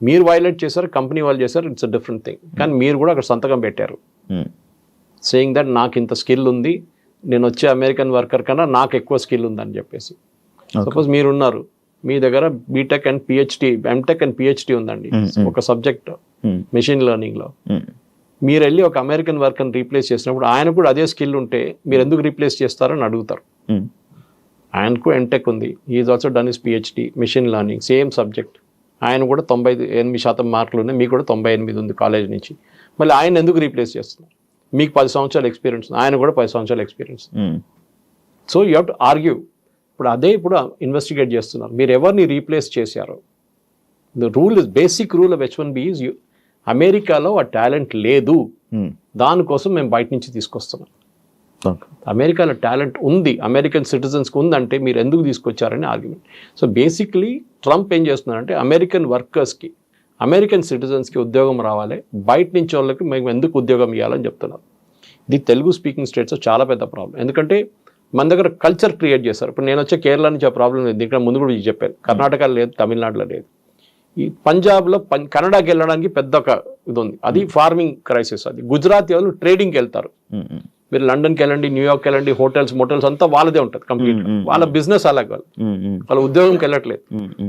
S2: మీరు వైలేట్ చేశారు, కంపెనీ వాళ్ళు చేశారు, ఇట్స్ అ డిఫరెంట్ థింగ్. కానీ మీరు కూడా అక్కడ సంతకం పెట్టారు సేయింగ్ దట్ నాకు ఇంత స్కిల్ ఉంది, నేను వచ్చే అమెరికన్ వర్కర్ కన్నా నాకు ఎక్కువ స్కిల్ ఉందని చెప్పేసి. సపోజ్ మీరున్నారు, మీ దగ్గర BTech and PhD, MTech and PhD ఉందండి ఒక సబ్జెక్ట్ మెషిన్ లెర్నింగ్లో. మీరు వెళ్ళి ఒక అమెరికన్ వర్కర్ని రీప్లేస్ చేసినప్పుడు ఆయన కూడా అదే స్కిల్ ఉంటే మీరు ఎందుకు రీప్లేస్ చేస్తారని అడుగుతారు. ఆయనకు ఎంటెక్ ఉంది, is also done is PhD machine learning, same subject. ఆయన కూడా 98% మార్కులు ఉన్నాయి, మీకు కూడా 98 ఉంది కాలేజ్ నుంచి. మళ్ళీ ఆయన ఎందుకు రీప్లేస్ చేస్తున్నారు? మీకు 10 సంవత్సరాల ఎక్స్పీరియన్స్, ఆయన కూడా 10 సంవత్సరాల experience. So you have to argue. ఇప్పుడు అదే ఇప్పుడు ఇన్వెస్టిగేట్ చేస్తున్నారు, మీరు ఎవరిని రీప్లేస్ చేశారో. The rule is basic rule of H1B is అమెరికాలో ఆ టాలెంట్ లేదు, దానికోసం మేము బయట నుంచి తీసుకొస్తున్నాం. అమెరికాలో టాలెంట్ ఉంది, అమెరికన్ సిటిజన్స్కి ఉందంటే మీరు ఎందుకు తీసుకొచ్చారని ఆర్గ్యుమెంట్. సో బేసిక్లీ ట్రంప్ ఏం చేస్తున్నారంటే అమెరికన్ వర్కర్స్కి, అమెరికన్ సిటిజన్స్కి ఉద్యోగం రావాలి, బయట నుంచి వాళ్ళకి మేము ఎందుకు ఉద్యోగం ఇవ్వాలని చెప్తున్నారు. ఇది తెలుగు స్పీకింగ్ స్టేట్స్లో చాలా పెద్ద ప్రాబ్లం. ఎందుకంటే మన దగ్గర కల్చర్ క్రియేట్ చేస్తారు. ఇప్పుడు నేను వచ్చే కేరళ నుంచి ఆ ప్రాబ్లం లేదు, ఇక్కడ ముందు కూడా చెప్పాను, కర్ణాటకలో లేదు, తమిళనాడులో లేదు. ఈ పంజాబ్లో కన్నడకి వెళ్ళడానికి పెద్ద ఒక ఇది ఉంది, అది ఫార్మింగ్ క్రైసిస్. అది గుజరాతీ వాళ్ళు ట్రేడింగ్కి వెళ్తారు. మీరు లండన్కి వెళ్ళండి, న్యూయార్క్కి వెళ్ళండి, మోటల్స్ అంతా వాళ్ళదే ఉంటుంది కంప్లీట్. వాళ్ళ బిజినెస్ అలాగే, వాళ్ళ ఉద్యోగంకి వెళ్ళట్లేదు,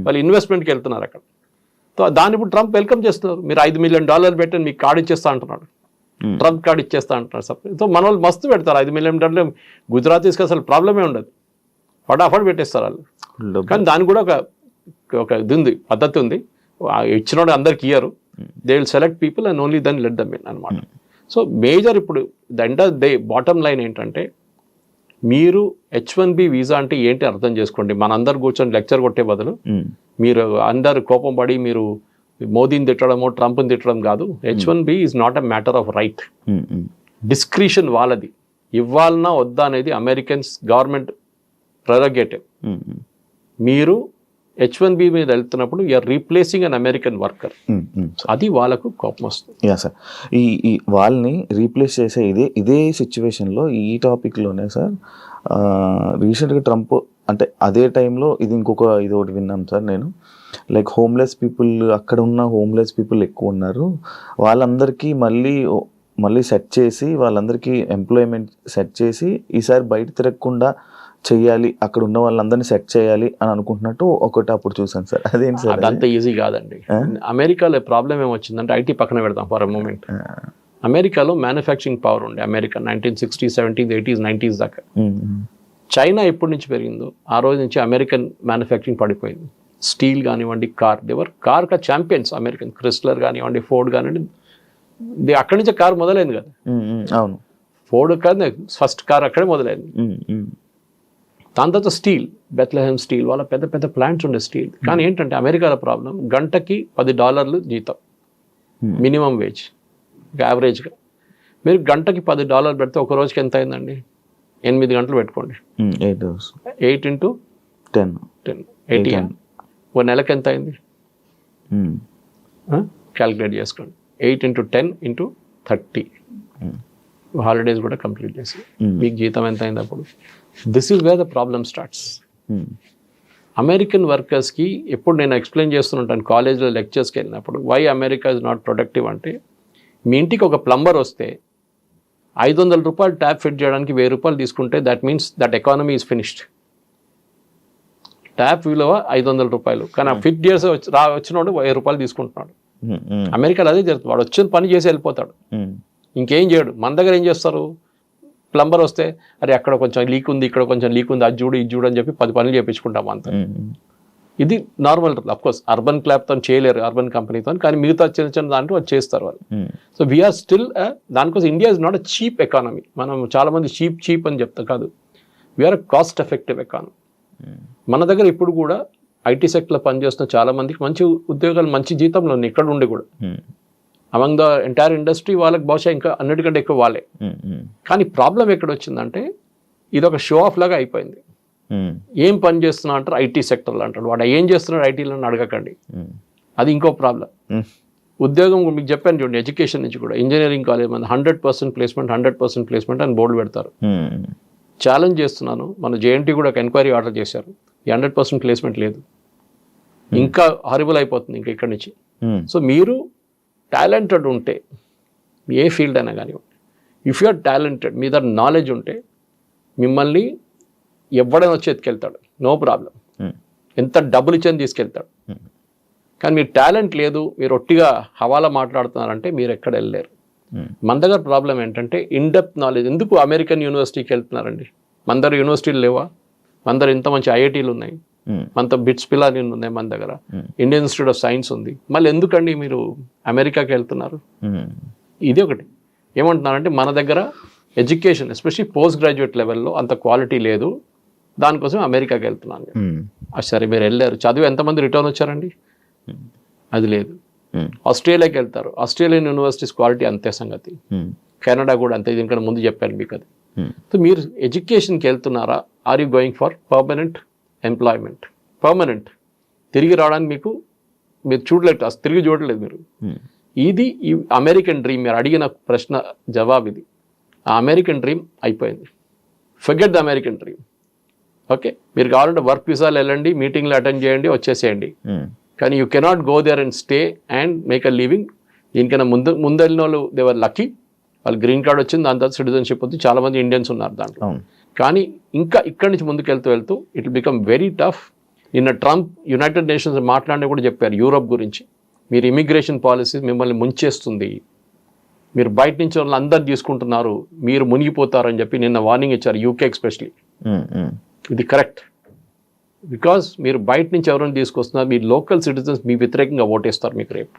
S2: వాళ్ళు ఇన్వెస్ట్మెంట్కి వెళ్తున్నారు అక్కడ. సో దాన్ని ఇప్పుడు ట్రంప్ వెల్కమ్ చేస్తున్నారు. మీరు $5 మిలియన్ పెట్టి మీకు కార్డు ఇచ్చేస్తా అంటున్నాడు, ట్రంప్ కార్డు ఇచ్చేస్తా అంటున్నారు సపరేట్. సో మన వాళ్ళు మస్తు పెడతారు $5 మిలియన్. గుజరాతీస్కి అసలు ప్రాబ్లమే ఉండదు, ఫటాఫట్ పెట్టేస్తారు వాళ్ళు. కానీ దానికి కూడా ఒక ఇది ఉంది, పద్ధతి ఉంది. ఇచ్చిన అందరికి ఇయ్యరు, they will select people and only then let them in అనమాట. సో మేజర్ ఇప్పుడు the end of day bottom line ఏంటంటే మీరు H1B వీసా అంటే ఏంటి అర్థం చేసుకోండి. మనందరు కూర్చొని లెక్చర్ కొట్టే బదులు మీరు అందరు కోపం పడి మీరు మోదీని తిట్టడమో ట్రంప్ని తిట్టడం కాదు. H1B is not a matter of right, discretion వాళ్ళది. ఇవ్వాలన్నా వద్దా అనేది అమెరికన్స్ గవర్నమెంట్ ప్రెరగేటివ్. మీరు H1B మీద వెళ్తున్నప్పుడు you're replacing an American worker, అది వాళ్ళకు కోపం వస్తుంది.
S3: యా సార్, ఈ వాళ్ళని రీప్లేస్ చేసే ఇదే సిచ్యువేషన్లో ఈ టాపిక్లోనే సార్ రీసెంట్గా ట్రంప్ అంటే అదే టైంలో ఇది ఒకటి విన్నాను సార్ నేను, లైక్ హోమ్లెస్ పీపుల్, అక్కడ ఉన్న హోమ్లెస్ పీపుల్ ఎక్కువ ఉన్నారు, వాళ్ళందరికీ మళ్ళీ సెట్ చేసి వాళ్ళందరికీ ఎంప్లాయ్మెంట్ సెట్ చేసి ఈసారి బయట తిరగకుండా చెయ్యాలి, అక్కడ ఉన్న వాళ్ళందరినీ సెట్ చేయాలి అని అనుకుంటున్నట్టు ఒకటి అప్పుడు చూసాను సార్. అదేంటి సార్?
S2: అదంతా ఈజీ కాదండి. అమెరికాలో ప్రాబ్లం ఏమొచ్చిందంటే ఐటీ పక్కన పెడతాం ఫర్ అ మూమెంట్. అమెరికాలో మ్యానుఫ్యాక్చరింగ్ పవర్ ఉండే America 1960s, 70s, 80s, 90s దాకా. చైనా ఎప్పటి నుంచి పెరిగిందో ఆ రోజు నుంచి అమెరికన్ మ్యానుఫ్యాక్చరింగ్ పడిపోయింది. స్టీల్ కానివ్వండి, కార్ కా ఛాంపియన్స్ అమెరికన్, క్రిస్లర్ కానివ్వండి, ఫోర్డ్ కానివ్వండి, అక్కడి నుంచే కారు మొదలైంది కదా.
S3: అవును.
S2: ఫోర్డ్ కాదు ఫస్ట్ కార్ అక్కడే మొదలైంది. దాని తర్వాత స్టీల్, బెత్లెహెమ్ స్టీల్, వాళ్ళ పెద్ద పెద్ద ప్లాంట్స్ ఉండే స్టీల్. కానీ ఏంటంటే అమెరికాలో ప్రాబ్లం, గంటకి $10 జీతం మినిమం వేజ్ యావరేజ్గా. మీరు గంటకి $10 పెడితే ఒక రోజుకి ఎంత అయిందండి? 8 గంటలు పెట్టుకోండి. 8 into 10 80. ఒక నెలకి ఎంత అయింది క్యాలిక్యులేట్ చేసుకోండి. 8 into 10 into 30. హాలిడేస్ కూడా కంప్లీట్ చేసి మీకు జీతం ఎంత అయింది అప్పుడు? This is where the problem starts. American వర్కర్స్కి ఎప్పుడు నేను ఎక్స్ప్లెయిన్ చేస్తుంటాను కాలేజ్లో లెక్చర్స్కి వెళ్ళినప్పుడు, why America is not productive అంటే, మీ ఇంటికి ఒక ప్లంబర్ వస్తే $500 ట్యాప్ ఫిట్ చేయడానికి $1000 తీసుకుంటే that means that economy is finished. Tap విలువ $500, కానీ ఆ ఫిట్ చేసి వచ్చినోడు $1000 తీసుకుంటున్నాడు. అమెరికాలో అదే జరుగుతుంది. వాడు వచ్చిన పని చేసి వెళ్ళిపోతాడు, ఇంకేం చేయడు. మన దగ్గర ఏం చేస్తారు, ప్లంబర్ వస్తే అరే అక్కడ కొంచెం లీక్ ఉంది, ఇక్కడ కొంచెం లీక్ ఉంది, అది చూడు ఇది చూడు అని చెప్పి 10 పనులు చేయించుకుంటాం అంత. ఇది నార్మల్. అఫ్కోర్స్ అర్బన్ క్లాబ్తో చేయలేరు, అర్బన్ కంపెనీతో, కానీ మిగతా చిన్న చిన్న దాంట్లో వాళ్ళు చేస్తారు వాళ్ళు. సో వీఆర్ స్టిల్ దానికోసం India is not a cheap economy. మనం చాలా మంది చీప్ అని చెప్తాం, కాదు, వీఆర్ అ కాస్ట్ ఎఫెక్టివ్ ఎకానమీ. మన దగ్గర ఇప్పుడు కూడా ఐటీ సెక్టర్లో పనిచేస్తున్న చాలా మందికి మంచి ఉద్యోగాలు, మంచి జీతంలో ఉన్నాయి ఇక్కడ ఉండి కూడా. అమంగ్ ద ఎంటైర్ ఇండస్ట్రీ వాళ్ళకి బహుశా ఇంకా అన్నిటికంటే ఎక్కువ వాళ్ళే. కానీ ప్రాబ్లం ఎక్కడ వచ్చిందంటే, ఇది ఒక షో ఆఫ్ లాగా అయిపోయింది. ఏం పని చేస్తున్నా అంటారు, ఐటీ సెక్టర్లో అంటాడు. వాడు ఏం చేస్తున్నాడు ఐటీలో అడగకండి, అది ఇంకో ప్రాబ్లం. ఉద్యోగం మీకు చెప్పాను చూడండి, ఎడ్యుకేషన్ నుంచి కూడా ఇంజనీరింగ్ కాలేజ్ మంది 100% ప్లేస్మెంట్ 100% ప్లేస్మెంట్ అని బోర్డు పెడతారు. ఛాలెంజ్ చేస్తున్నాను, మన జేఎన్టీ కూడా ఒక ఎంక్వైరీ ఆర్డర్ చేశారు, 100% ప్లేస్మెంట్ లేదు, ఇంకా హారిబుల్ అయిపోతుంది ఇంకా ఇక్కడి నుంచి. సో మీరు టాలెంటెడ్ ఉంటే ఏ ఫీల్డ్ అయినా కానివ్వండి, ఇఫ్ యు ఆర్ టాలెంటెడ్, మీ దగ్గర నాలెడ్జ్ ఉంటే మిమ్మల్ని ఎవడైనా వచ్చి ఎత్తుకెళ్తాడు, నో ప్రాబ్లం. ఎంత డబ్బులు ఇచ్చేది తీసుకెళ్తాడు. కానీ మీరు టాలెంట్ లేదు, మీరు ఒట్టిగా హవాలా మాట్లాడుతున్నారంటే మీరు ఎక్కడ వెళ్ళలేరు. మన దగ్గర ప్రాబ్లం ఏంటంటే ఇన్డెప్త్ నాలెడ్జ్. ఎందుకు అమెరికన్ యూనివర్సిటీకి వెళ్తున్నారండి? మన దగ్గర యూనివర్సిటీలు లేవా? మన దగ్గర ఇంత మంచి ఐఐటీలు ఉన్నాయి, మనతో బిట్స్ పిల్లలు ఉన్నాయి, మన దగ్గర ఇండియన్ ఇన్స్టిట్యూట్ ఆఫ్ సైన్స్ ఉంది. మళ్ళీ ఎందుకండి మీరు అమెరికాకి వెళ్తున్నారు? ఇది ఒకటి. ఏమంటున్నారంటే మన దగ్గర ఎడ్యుకేషన్ ఎస్పెషల్లీ పోస్ట్ గ్రాడ్యుయేట్ లెవెల్లో అంత క్వాలిటీ లేదు, దానికోసం అమెరికాకి వెళ్తున్నాను. సరే మీరు వెళ్ళారు, చదివి ఎంతమంది రిటర్న్ వచ్చారండి? అది లేదు. ఆస్ట్రేలియాకి వెళ్తారు, ఆస్ట్రేలియన్ యూనివర్సిటీస్ క్వాలిటీ అంతే సంగతి. కెనడా కూడా అంతే, దీనికన్నా ముందు చెప్పాను మీకు అది. సో మీరు ఎడ్యుకేషన్కి వెళ్తున్నారా? Are you going for permanent employment? Permanent తిరిగి రావడానికి మీరు చూడలేదు, అసలు తిరిగి చూడలేదు మీరు. ఇది ఈ అమెరికన్ డ్రీమ్. మీరు అడిగిన ప్రశ్న జవాబు ఇది. ఆ అమెరికన్ డ్రీమ్ అయిపోయింది. Forget the American dream. Okay, మీరు కావాలంటే వర్క్ వీసాలు వెళ్ళండి, మీటింగ్లు అటెండ్ చేయండి, వచ్చేసేయండి. కానీ you cannot go there and stay and make a living. దీనికన్నా ముందు వెళ్ళిన వాళ్ళు దేవర్ లక్కీ, వాళ్ళు గ్రీన్ కార్డ్ వచ్చింది, దాని తర్వాత సిటిజన్షిప్ వచ్చి చాలామంది ఇండియన్స్ ఉన్నారు దాంట్లో. కానీ ఇంకా ఇక్కడి నుంచి ముందుకు వెళ్తూ it will become very tough. నిన్న ట్రంప్ యునైటెడ్ నేషన్స్ మాట్లాడినా కూడా చెప్పారు యూరోప్ గురించి, మీరు ఇమిగ్రేషన్ పాలసీ మిమ్మల్ని ముంచేస్తుంది, మీరు బయట నుంచి వాళ్ళు అందరు తీసుకుంటున్నారు, మీరు మునిగిపోతారు అని చెప్పి నిన్న వార్నింగ్ ఇచ్చారు, యూకే ఎస్పెషలీ. ఇది కరెక్ట్, బికాస్ మీరు బయట నుంచి ఎవరైనా తీసుకొస్తున్నారు, మీ లోకల్ సిటిజన్స్ మీ వ్యతిరేకంగా ఓటేస్తారు మీకు రేపు.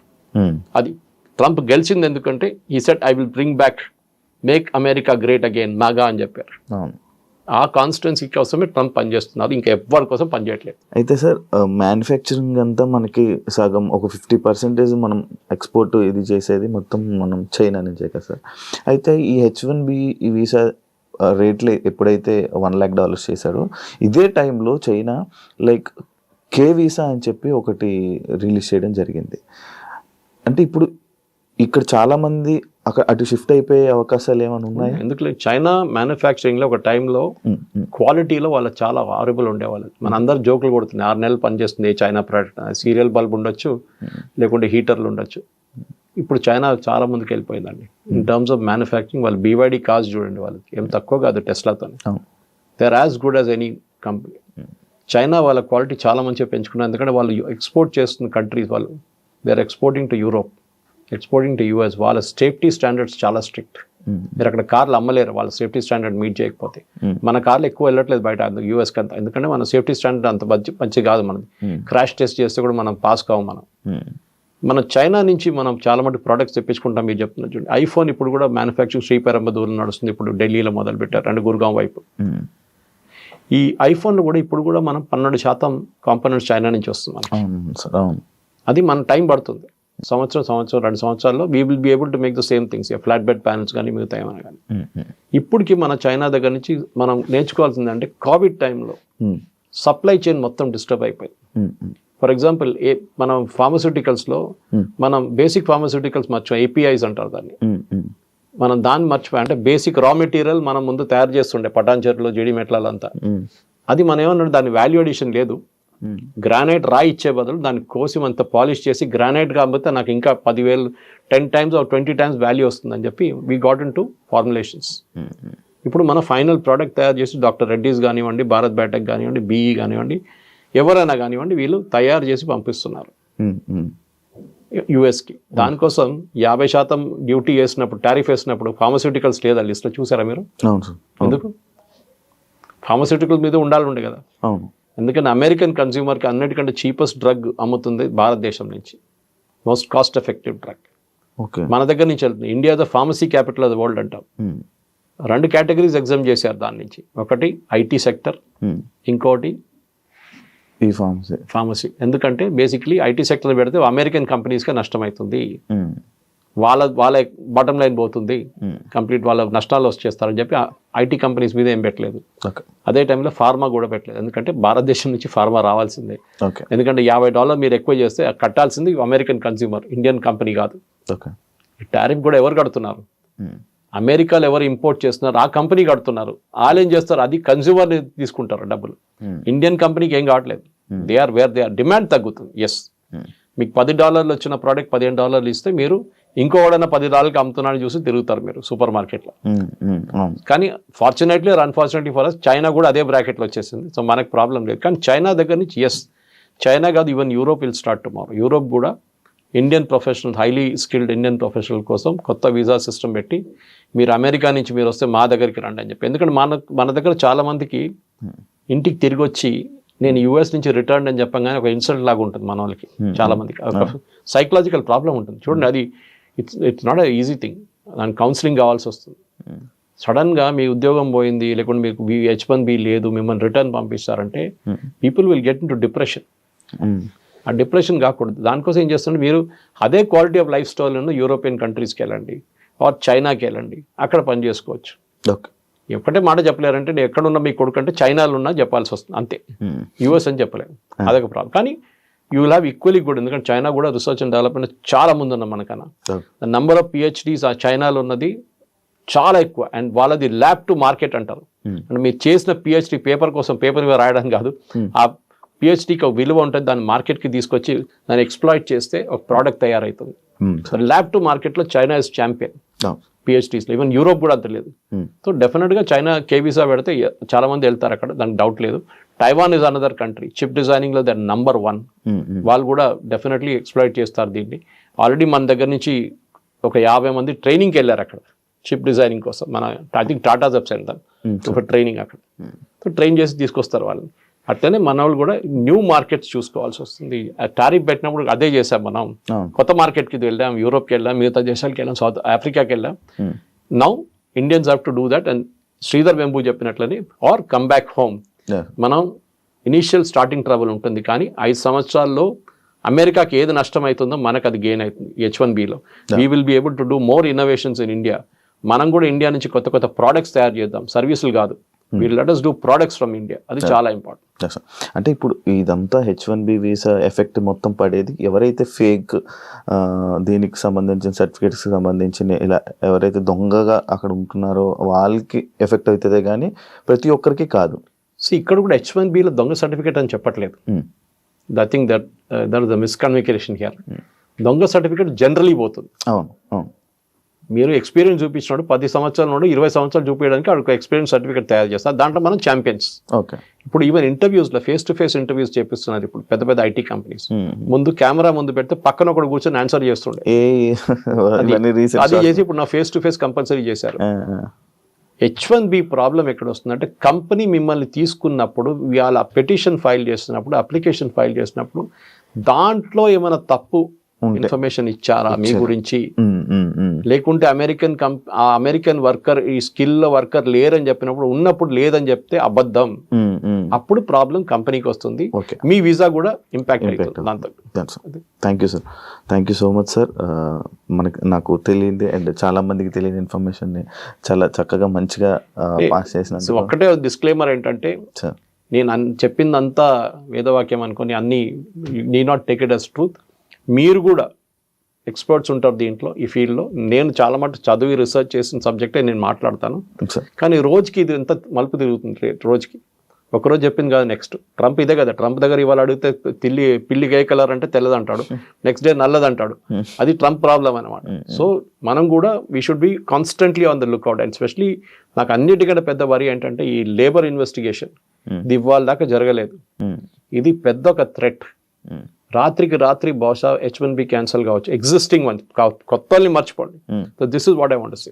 S2: అది ట్రంప్ గెలిచింది ఎందుకంటే he said I will bring back, make America great again, MAGA అని చెప్పారు. ఆ కాన్స్టిట్యున్సీ కోసమే ట్రంప్ పనిచేస్తున్నారు, ఇంకా ఎవరి కోసం పనిచేయట్లేదు. అయితే
S3: సార్ మ్యానుఫ్యాక్చరింగ్ అంతా మనకి సగం ఒక 50% మనం ఎక్స్పోర్ట్ ఇది చేసేది మొత్తం మనం చైనా నుంచే కదా సార్. అయితే ఈ H1B ఈ వీసా రేట్లు ఎప్పుడైతే $1 lakh చేశారో, ఇదే టైంలో చైనా లైక్ K వీసా అని చెప్పి ఒకటి రిలీజ్ చేయడం జరిగింది. అంటే ఇప్పుడు ఇక్కడ చాలా మంది అటు షిఫ్ట్ అయిపోయే అవకాశాలు ఏమైనా ఉన్నాయి?
S2: ఎందుకు చైనా మ్యానుఫ్యాక్చరింగ్లో ఒక టైంలో క్వాలిటీలో వాళ్ళు చాలా హారబుల్ ఉండేవాళ్ళు. మన అందరు జోకులు కొడుతున్నాయి, 6 నెలలు పనిచేస్తుంది చైనా ప్రోడక్ట్, సీరియల్ బల్బ్ ఉండొచ్చు, లేకుంటే హీటర్లు ఉండొచ్చు. ఇప్పుడు చైనా చాలా ముందుకు వెళ్ళిపోయిందండి ఇన్ టర్మ్స్ ఆఫ్ మ్యానుఫ్యాక్చరింగ్. వాళ్ళు BYD కార్స్ చూడండి, వాళ్ళకి ఏం తక్కువ కాదు టెస్లాతో. They are as good as any company. China వాళ్ళ క్వాలిటీ చాలా మంచిగా పెంచుకున్నారు, ఎందుకంటే వాళ్ళు ఎక్స్పోర్ట్ చేస్తున్న కంట్రీస్, వాళ్ళు they are exporting to Europe, exporting to US. వాళ్ళ సేఫ్టీ స్టాండర్డ్స్ చాలా స్ట్రిక్ట్. మీరు అక్కడ కార్లు అమ్మలేరు వాళ్ళ సేఫ్టీ స్టాండర్డ్ మీట్ చేయకపోతే. మన కార్లు ఎక్కువ వెళ్ళట్లేదు బయట US అంతా, ఎందుకంటే మన సేఫ్టీ స్టాండర్డ్ అంత మంచి కాదు. మనది క్రాష్ టెస్ట్ చేస్తే కూడా మనం పాస్ కావు మనం. మన చైనా నుంచి మనం చాలా మటు ప్రోడక్ట్స్ తెప్పించుకుంటాం. మీరు చెప్తున్నారు చూడండి, ఐఫోన్ ఇప్పుడు కూడా మ్యానుఫ్యాక్చరింగ్ శ్రీపెరంబదూరులో నడుస్తుంది, ఇప్పుడు ఢిల్లీలో మొదలు పెట్టారు అండ్ గుర్గాం వైపు. ఈ ఐఫోన్లో కూడా ఇప్పుడు కూడా మనం 12% కాంపోనెంట్స్ చైనా నుంచి వస్తుంది. అది మన టైం పడుతుంది, సంవత్సరం 2 సంవత్సరాల్లో we will be able to make the same things, flat bed panels కానీ మిగతా ఏమైనా కానీ. ఇప్పటికి మన చైనా దగ్గర నుంచి మనం నేర్చుకోవాల్సింది అంటే కోవిడ్ టైంలో సప్లై చైన్ మొత్తం డిస్టర్బ్ అయిపోయింది. ఫర్ ఎగ్జాంపుల్ మనం ఫార్మస్యూటికల్స్లో మనం బేసిక్ ఫార్మస్యూటికల్స్ మర్చిపోయి ఏపీఐస్ అంటారు దాన్ని, మనం దాన్ని మర్చిపోయి అంటే బేసిక్ రా మెటీరియల్ మనం ముందు తయారు చేస్తుండే పటాన్చెరులో జీడి మెట్లంతా. అది మనం ఏమన్నా దాని వాల్యూ అడిషన్ లేదు, గ్రానైట్ రాయి ఇచ్చే బదులు దాన్ని కోసి అంత పాలిష్ చేసి గ్రానైట్ కాబట్టి నాకు ఇంకా 10,000 10 times or 20 times వాల్యూ వస్తుందని చెప్పి we got in to formulations. ఇప్పుడు మన ఫైనల్ ప్రోడక్ట్ తయారు చేసి డాక్టర్ రెడ్డీస్ కానివ్వండి, భారత్ బయోటెక్ కానివ్వండి, బీఈ కానివ్వండి, ఎవరైనా కానివ్వండి, వీళ్ళు తయారు చేసి పంపిస్తున్నారు యుఎస్కి. దానికోసం 50% డ్యూటీ వేసినప్పుడు, టారిఫ్ వేసినప్పుడు ఫార్మస్యూటికల్స్ లేదా లిస్ట్లో చూసారా మీరు? ఎందుకు? ఫార్మస్యూటికల్స్ మీద ఉండాలండే కదా. ఎందుకంటే అమెరికన్ కన్స్యూమర్కి అన్నిటికంటే చీపెస్ట్ డ్రగ్ అమ్ముతుంది భారతదేశం నుంచి, మోస్ట్ కాస్ట్ ఎఫెక్టివ్ డ్రగ్ మన దగ్గర నుంచి వెళ్తుంది. India the pharmacy capital of the world అంటాం. 2 కేటగిరీస్ ఎగ్జామ్ చేశారు దాని నుంచి, ఒకటి ఐటీ సెక్టర్, ఇంకోటి
S3: ఈ ఫార్మసీ.
S2: ఎందుకంటే బేసిక్లీ ఐటీ సెక్టర్ పెడితే అమెరికన్ కంపెనీస్కే నష్టం అవుతుంది, వాళ్ళ బాటమ్ లైన్ పోతుంది, కంప్లీట్ వాళ్ళ నష్టాలు వచ్చేస్తారని చెప్పి ఐటీ కంపెనీస్ మీద ఏం పెట్టలేదు. అదే టైంలో ఫార్మా కూడా పెట్టలేదు, ఎందుకంటే భారతదేశం నుంచి ఫార్మా రావాల్సిందే. ఎందుకంటే $50 మీరు ఎక్కువ చేస్తే కట్టాల్సింది అమెరికన్ కన్స్యూమర్, ఇండియన్ కంపెనీ కాదు. టారిఫ్ కూడా ఎవరు కడుతున్నారు? అమెరికాలో ఎవరు ఇంపోర్ట్ చేస్తున్నారు ఆ కంపెనీ కడుతున్నారు. వాళ్ళు ఏం చేస్తారు, అది కన్స్యూమర్ తీసుకుంటారు డబ్బులు. ఇండియన్ కంపెనీకి ఏం కావట్లేదు, they are where they are, demand తగ్గుతుంది. ఎస్, మీకు $10 వచ్చిన ప్రోడక్ట్ $15 ఇస్తే మీరు ఇంకోడైనా $10 అమ్ముతున్నాడని చూసి తిరుగుతారు మీరు సూపర్ మార్కెట్లో. కానీ fortunately or unfortunately for us China కూడా అదే బ్రాకెట్లో వచ్చేసింది. సో మనకు ప్రాబ్లం లేదు. కానీ చైనా దగ్గర నుంచి ఎస్, చైనా కాదు, even Europe will start tomorrow. Europe కూడా Indian professional, highly skilled Indian professional కోసం కొత్త వీసా సిస్టమ్ పెట్టి మీరు అమెరికా నుంచి మీరు వస్తే మా దగ్గరికి రండి అని చెప్పి. ఎందుకంటే మన దగ్గర చాలా మందికి ఇంటికి తిరిగి వచ్చి నేను యూఎస్ నుంచి రిటర్న్ అని చెప్పగానే ఒక ఇన్సల్ట్ లాగా ఉంటుంది మన వాళ్ళకి, చాలా మందికి సైకలాజికల్ ప్రాబ్లం ఉంటుంది. చూడండి, అది it's not a easy thing. దానికి కౌన్సిలింగ్ కావాల్సి వస్తుంది. సడన్గా మీ ఉద్యోగం పోయింది, లేకుంటే మీకు H1B లేదు, మిమ్మల్ని రిటర్న్ పంపిస్తారంటే people will get in to depression. ఆ డిప్రెషన్ కాకూడదు. దానికోసం ఏం చేస్తుంటే మీరు అదే క్వాలిటీ ఆఫ్ లైఫ్ స్టైల్ ఉన్న యూరోపియన్ కంట్రీస్కి వెళ్ళండి, ఆర్ చైనాకి వెళ్ళండి, అక్కడ పని చేసుకోవచ్చు. ఒక్కటే మాట చెప్పలేరంటే నేను ఎక్కడున్నా మీ కొడుకు అంటే చైనాలో ఉన్నా చెప్పాల్సి వస్తుంది అంతే, యూఎస్ అని చెప్పలేము. అదొక ప్రాబ్లం. కానీ you will have equally good, ఎందుకంటే చైనా కూడా రీసెర్చ్ అండ్ డెవలప్మెంట్ చాలా ముందున్నాం మనకన్నా. ద నంబర్ ఆఫ్ PhDs ఆ చైనాలో ఉన్నది చాలా ఎక్కువ. అండ్ వాళ్ళది ల్యాబ్ టు మార్కెట్ అంటారు. అంటే మీరు చేసిన PhD పేపర్ కోసం పేపర్ మీద రాయడం కాదు, ఆ PhDకి ఒక విలువ ఉంటుంది, దాన్ని మార్కెట్కి తీసుకొచ్చి దాన్ని ఎక్స్ప్లాయిట్ చేస్తే ఒక ప్రోడక్ట్ తయారవుతుంది. సో ల్యాబ్ టు మార్కెట్లో చైనా ఇస్ ఛాంపియన్ PhDsలో. ఈవెన్ యూరోప్ కూడా అంత లేదు. సో డెఫినెట్గా చైనా వీసా పెడితే చాలా మంది వెళ్తారు అక్కడ, దానికి డౌట్ లేదు. Taiwan is another country, chip డిజైనింగ్లో దే ఆర్ నంబర్ 1. వాళ్ళు కూడా డెఫినెట్లీ ఎక్స్ప్లాయిట్ చేస్తారు దీన్ని. ఆల్రెడీ మన దగ్గర నుంచి ఒక 50 మంది ట్రైనింగ్కి వెళ్ళారు అక్కడ చిప్ డిజైనింగ్ కోసం. మన ఐ థింక్ టాటా జబ్స్ వెళ్తాం ఒక ట్రైనింగ్ అక్కడ. సో ట్రైన్ చేసి తీసుకొస్తారు వాళ్ళని. అట్లనే మన వాళ్ళు కూడా న్యూ మార్కెట్స్ చూసుకోవాల్సి వస్తుంది. టారిఫ్ పెట్టినప్పుడు అదే చేసాం మనం. కొత్త మార్కెట్కి వెళ్ళాం, యూరోప్కి వెళ్ళాం, మిగతా దేశాలకు వెళ్ళాం, సౌత్ ఆఫ్రికాకి వెళ్ళాం. Now Indians have to do that. And Sridhar Vembu చెప్పినట్లని ఆర్ కమ్ బ్యాక్ హోమ్. మనం ఇనీషియల్ స్టార్టింగ్ ట్రబుల్ ఉంటుంది, కానీ 5 సంవత్సరాల్లో అమెరికాకి ఏది నష్టం అవుతుందో మనకు అది గెయిన్ అవుతుంది. H1Bలో we will be able to do more innovations in India. మనం కూడా ఇండియా నుంచి కొత్త కొత్త ప్రోడక్ట్స్ తయారు చేద్దాం, సర్వీసులు కాదు. Let us do products from India. అది చాలా ఇంపార్టెంట్.
S3: అంటే ఇప్పుడు ఇదంతా H1B వీసా ఎఫెక్ట్ మొత్తం పడేది ఎవరైతే ఫేక్ దీనికి సంబంధించిన సర్టిఫికేట్స్కి సంబంధించిన ఇలా ఎవరైతే దొంగగా అక్కడ ఉంటున్నారో వాళ్ళకి ఎఫెక్ట్ అవుతుంది, కానీ ప్రతి ఒక్కరికి కాదు.
S2: సో ఇక్కడ కూడా H1Bలో దొంగ సర్టిఫికేట్ అని చెప్పట్లేదు. I think that is the miscommunication here. దొంగ సర్టిఫికేట్ జనరలీ పోతుంది.
S3: అవును అవును.
S2: మీరు ఎక్స్పీరియన్స్ చూపించినాడు 10 సంవత్సరాల నుండి 20 సంవత్సరాలు చూపించడానికి ఒక ఎక్స్పీరియన్స్ సర్టిఫికేట్ తయారు చేస్తారు. దాంట్లో మనం ఛాంపియన్స్. ఇప్పుడు ఈవెన్ ఇంటర్వ్యూస్లో ఫేస్ టు ఫేస్ ఇంటర్వ్యూస్ చేపిస్తున్నారు ఇప్పుడు పెద్ద పెద్ద ఐటీ కంపెనీస్. ముందు కెమెరా ముందు పెడితే పక్కన ఒకటి కూర్చొని ఆన్సర్ చేస్తుండే, అది చేసి ఇప్పుడు నా ఫేస్ టు ఫేస్ కంపల్సరీ చేశారు. H1B ప్రాబ్లం ఎక్కడ వస్తుందంటే కంపెనీ మిమ్మల్ని తీసుకున్నప్పుడు వాళ్ళ పెటిషన్ ఫైల్ చేస్తున్నప్పుడు, అప్లికేషన్ ఫైల్ చేసినప్పుడు దాంట్లో ఏమైనా తప్పు ఇన్ఫర్మేషన్ ఇచ్చారా మీ గురించి,
S3: ఉమ్, ఉమ్, ఉమ్,
S2: లేకుంటే అమెరికన్ వర్కర్ ఈ స్కిల్ వర్కర్ లేరని చెప్పినప్పుడు ఉన్నప్పుడు లేదని చెప్తే అబద్ధం.
S3: ఉమ్, ఉమ్.
S2: అప్పుడు ప్రాబ్లం కంపెనీకి వస్తుంది,
S3: ఓకే.
S2: మీ వీసా కూడా ఇంపాక్ట్ అవుతుంది దాంతో.
S3: Thank you sir, thank you so much sir. నాకు తెలియంది అండ్ చాలా మందికి తెలియని ఇన్ఫర్మేషన్ని చాలా చక్కగా మంచిగా పాస్ చేసిన.
S2: సో ఒక్కటే డిస్క్లైమర్ ఏంటంటే,
S3: సార్
S2: నేను చెప్పిందంతా వేదవాక్యం అనుకొని అన్ని need not take it as truth. మీరు కూడా ఎక్స్పర్ట్స్ ఉంటారు దీంట్లో, ఈ ఫీల్డ్లో. నేను చాలా మటు చదివి రీసెర్చ్ చేసిన సబ్జెక్టే నేను మాట్లాడతాను, కానీ రోజుకి ఇది ఎంత మలుపు తిరుగుతుంది. రోజుకి ఒకరోజు చెప్పింది కాదు, నెక్స్ట్ ట్రంప్ ఇదే కదా, ట్రంప్ దగ్గర ఇవాళ అడిగితే పిల్లి ఏ కలర్ అంటే తెల్లది అంటాడు, నెక్స్ట్ డే నల్లది అంటాడు. అది ట్రంప్ ప్రాబ్లం అనమాట. సో మనం కూడా we should be constantly on the lookout. And especially నాకు అన్నిటికంటే పెద్ద వరి ఏంటంటే ఈ లేబర్ ఇన్వెస్టిగేషన్, ఇది ఇవాళ దాకా జరగలేదు. ఇది పెద్ద ఒక థ్రెట్. రాత్రికి రాత్రి బహుశా H1B క్యాన్సల్ కావచ్చు, ఎగ్జిస్టింగ్ వన్ కొత్తల్ని మర్చిపోండి. So this is what I want to say.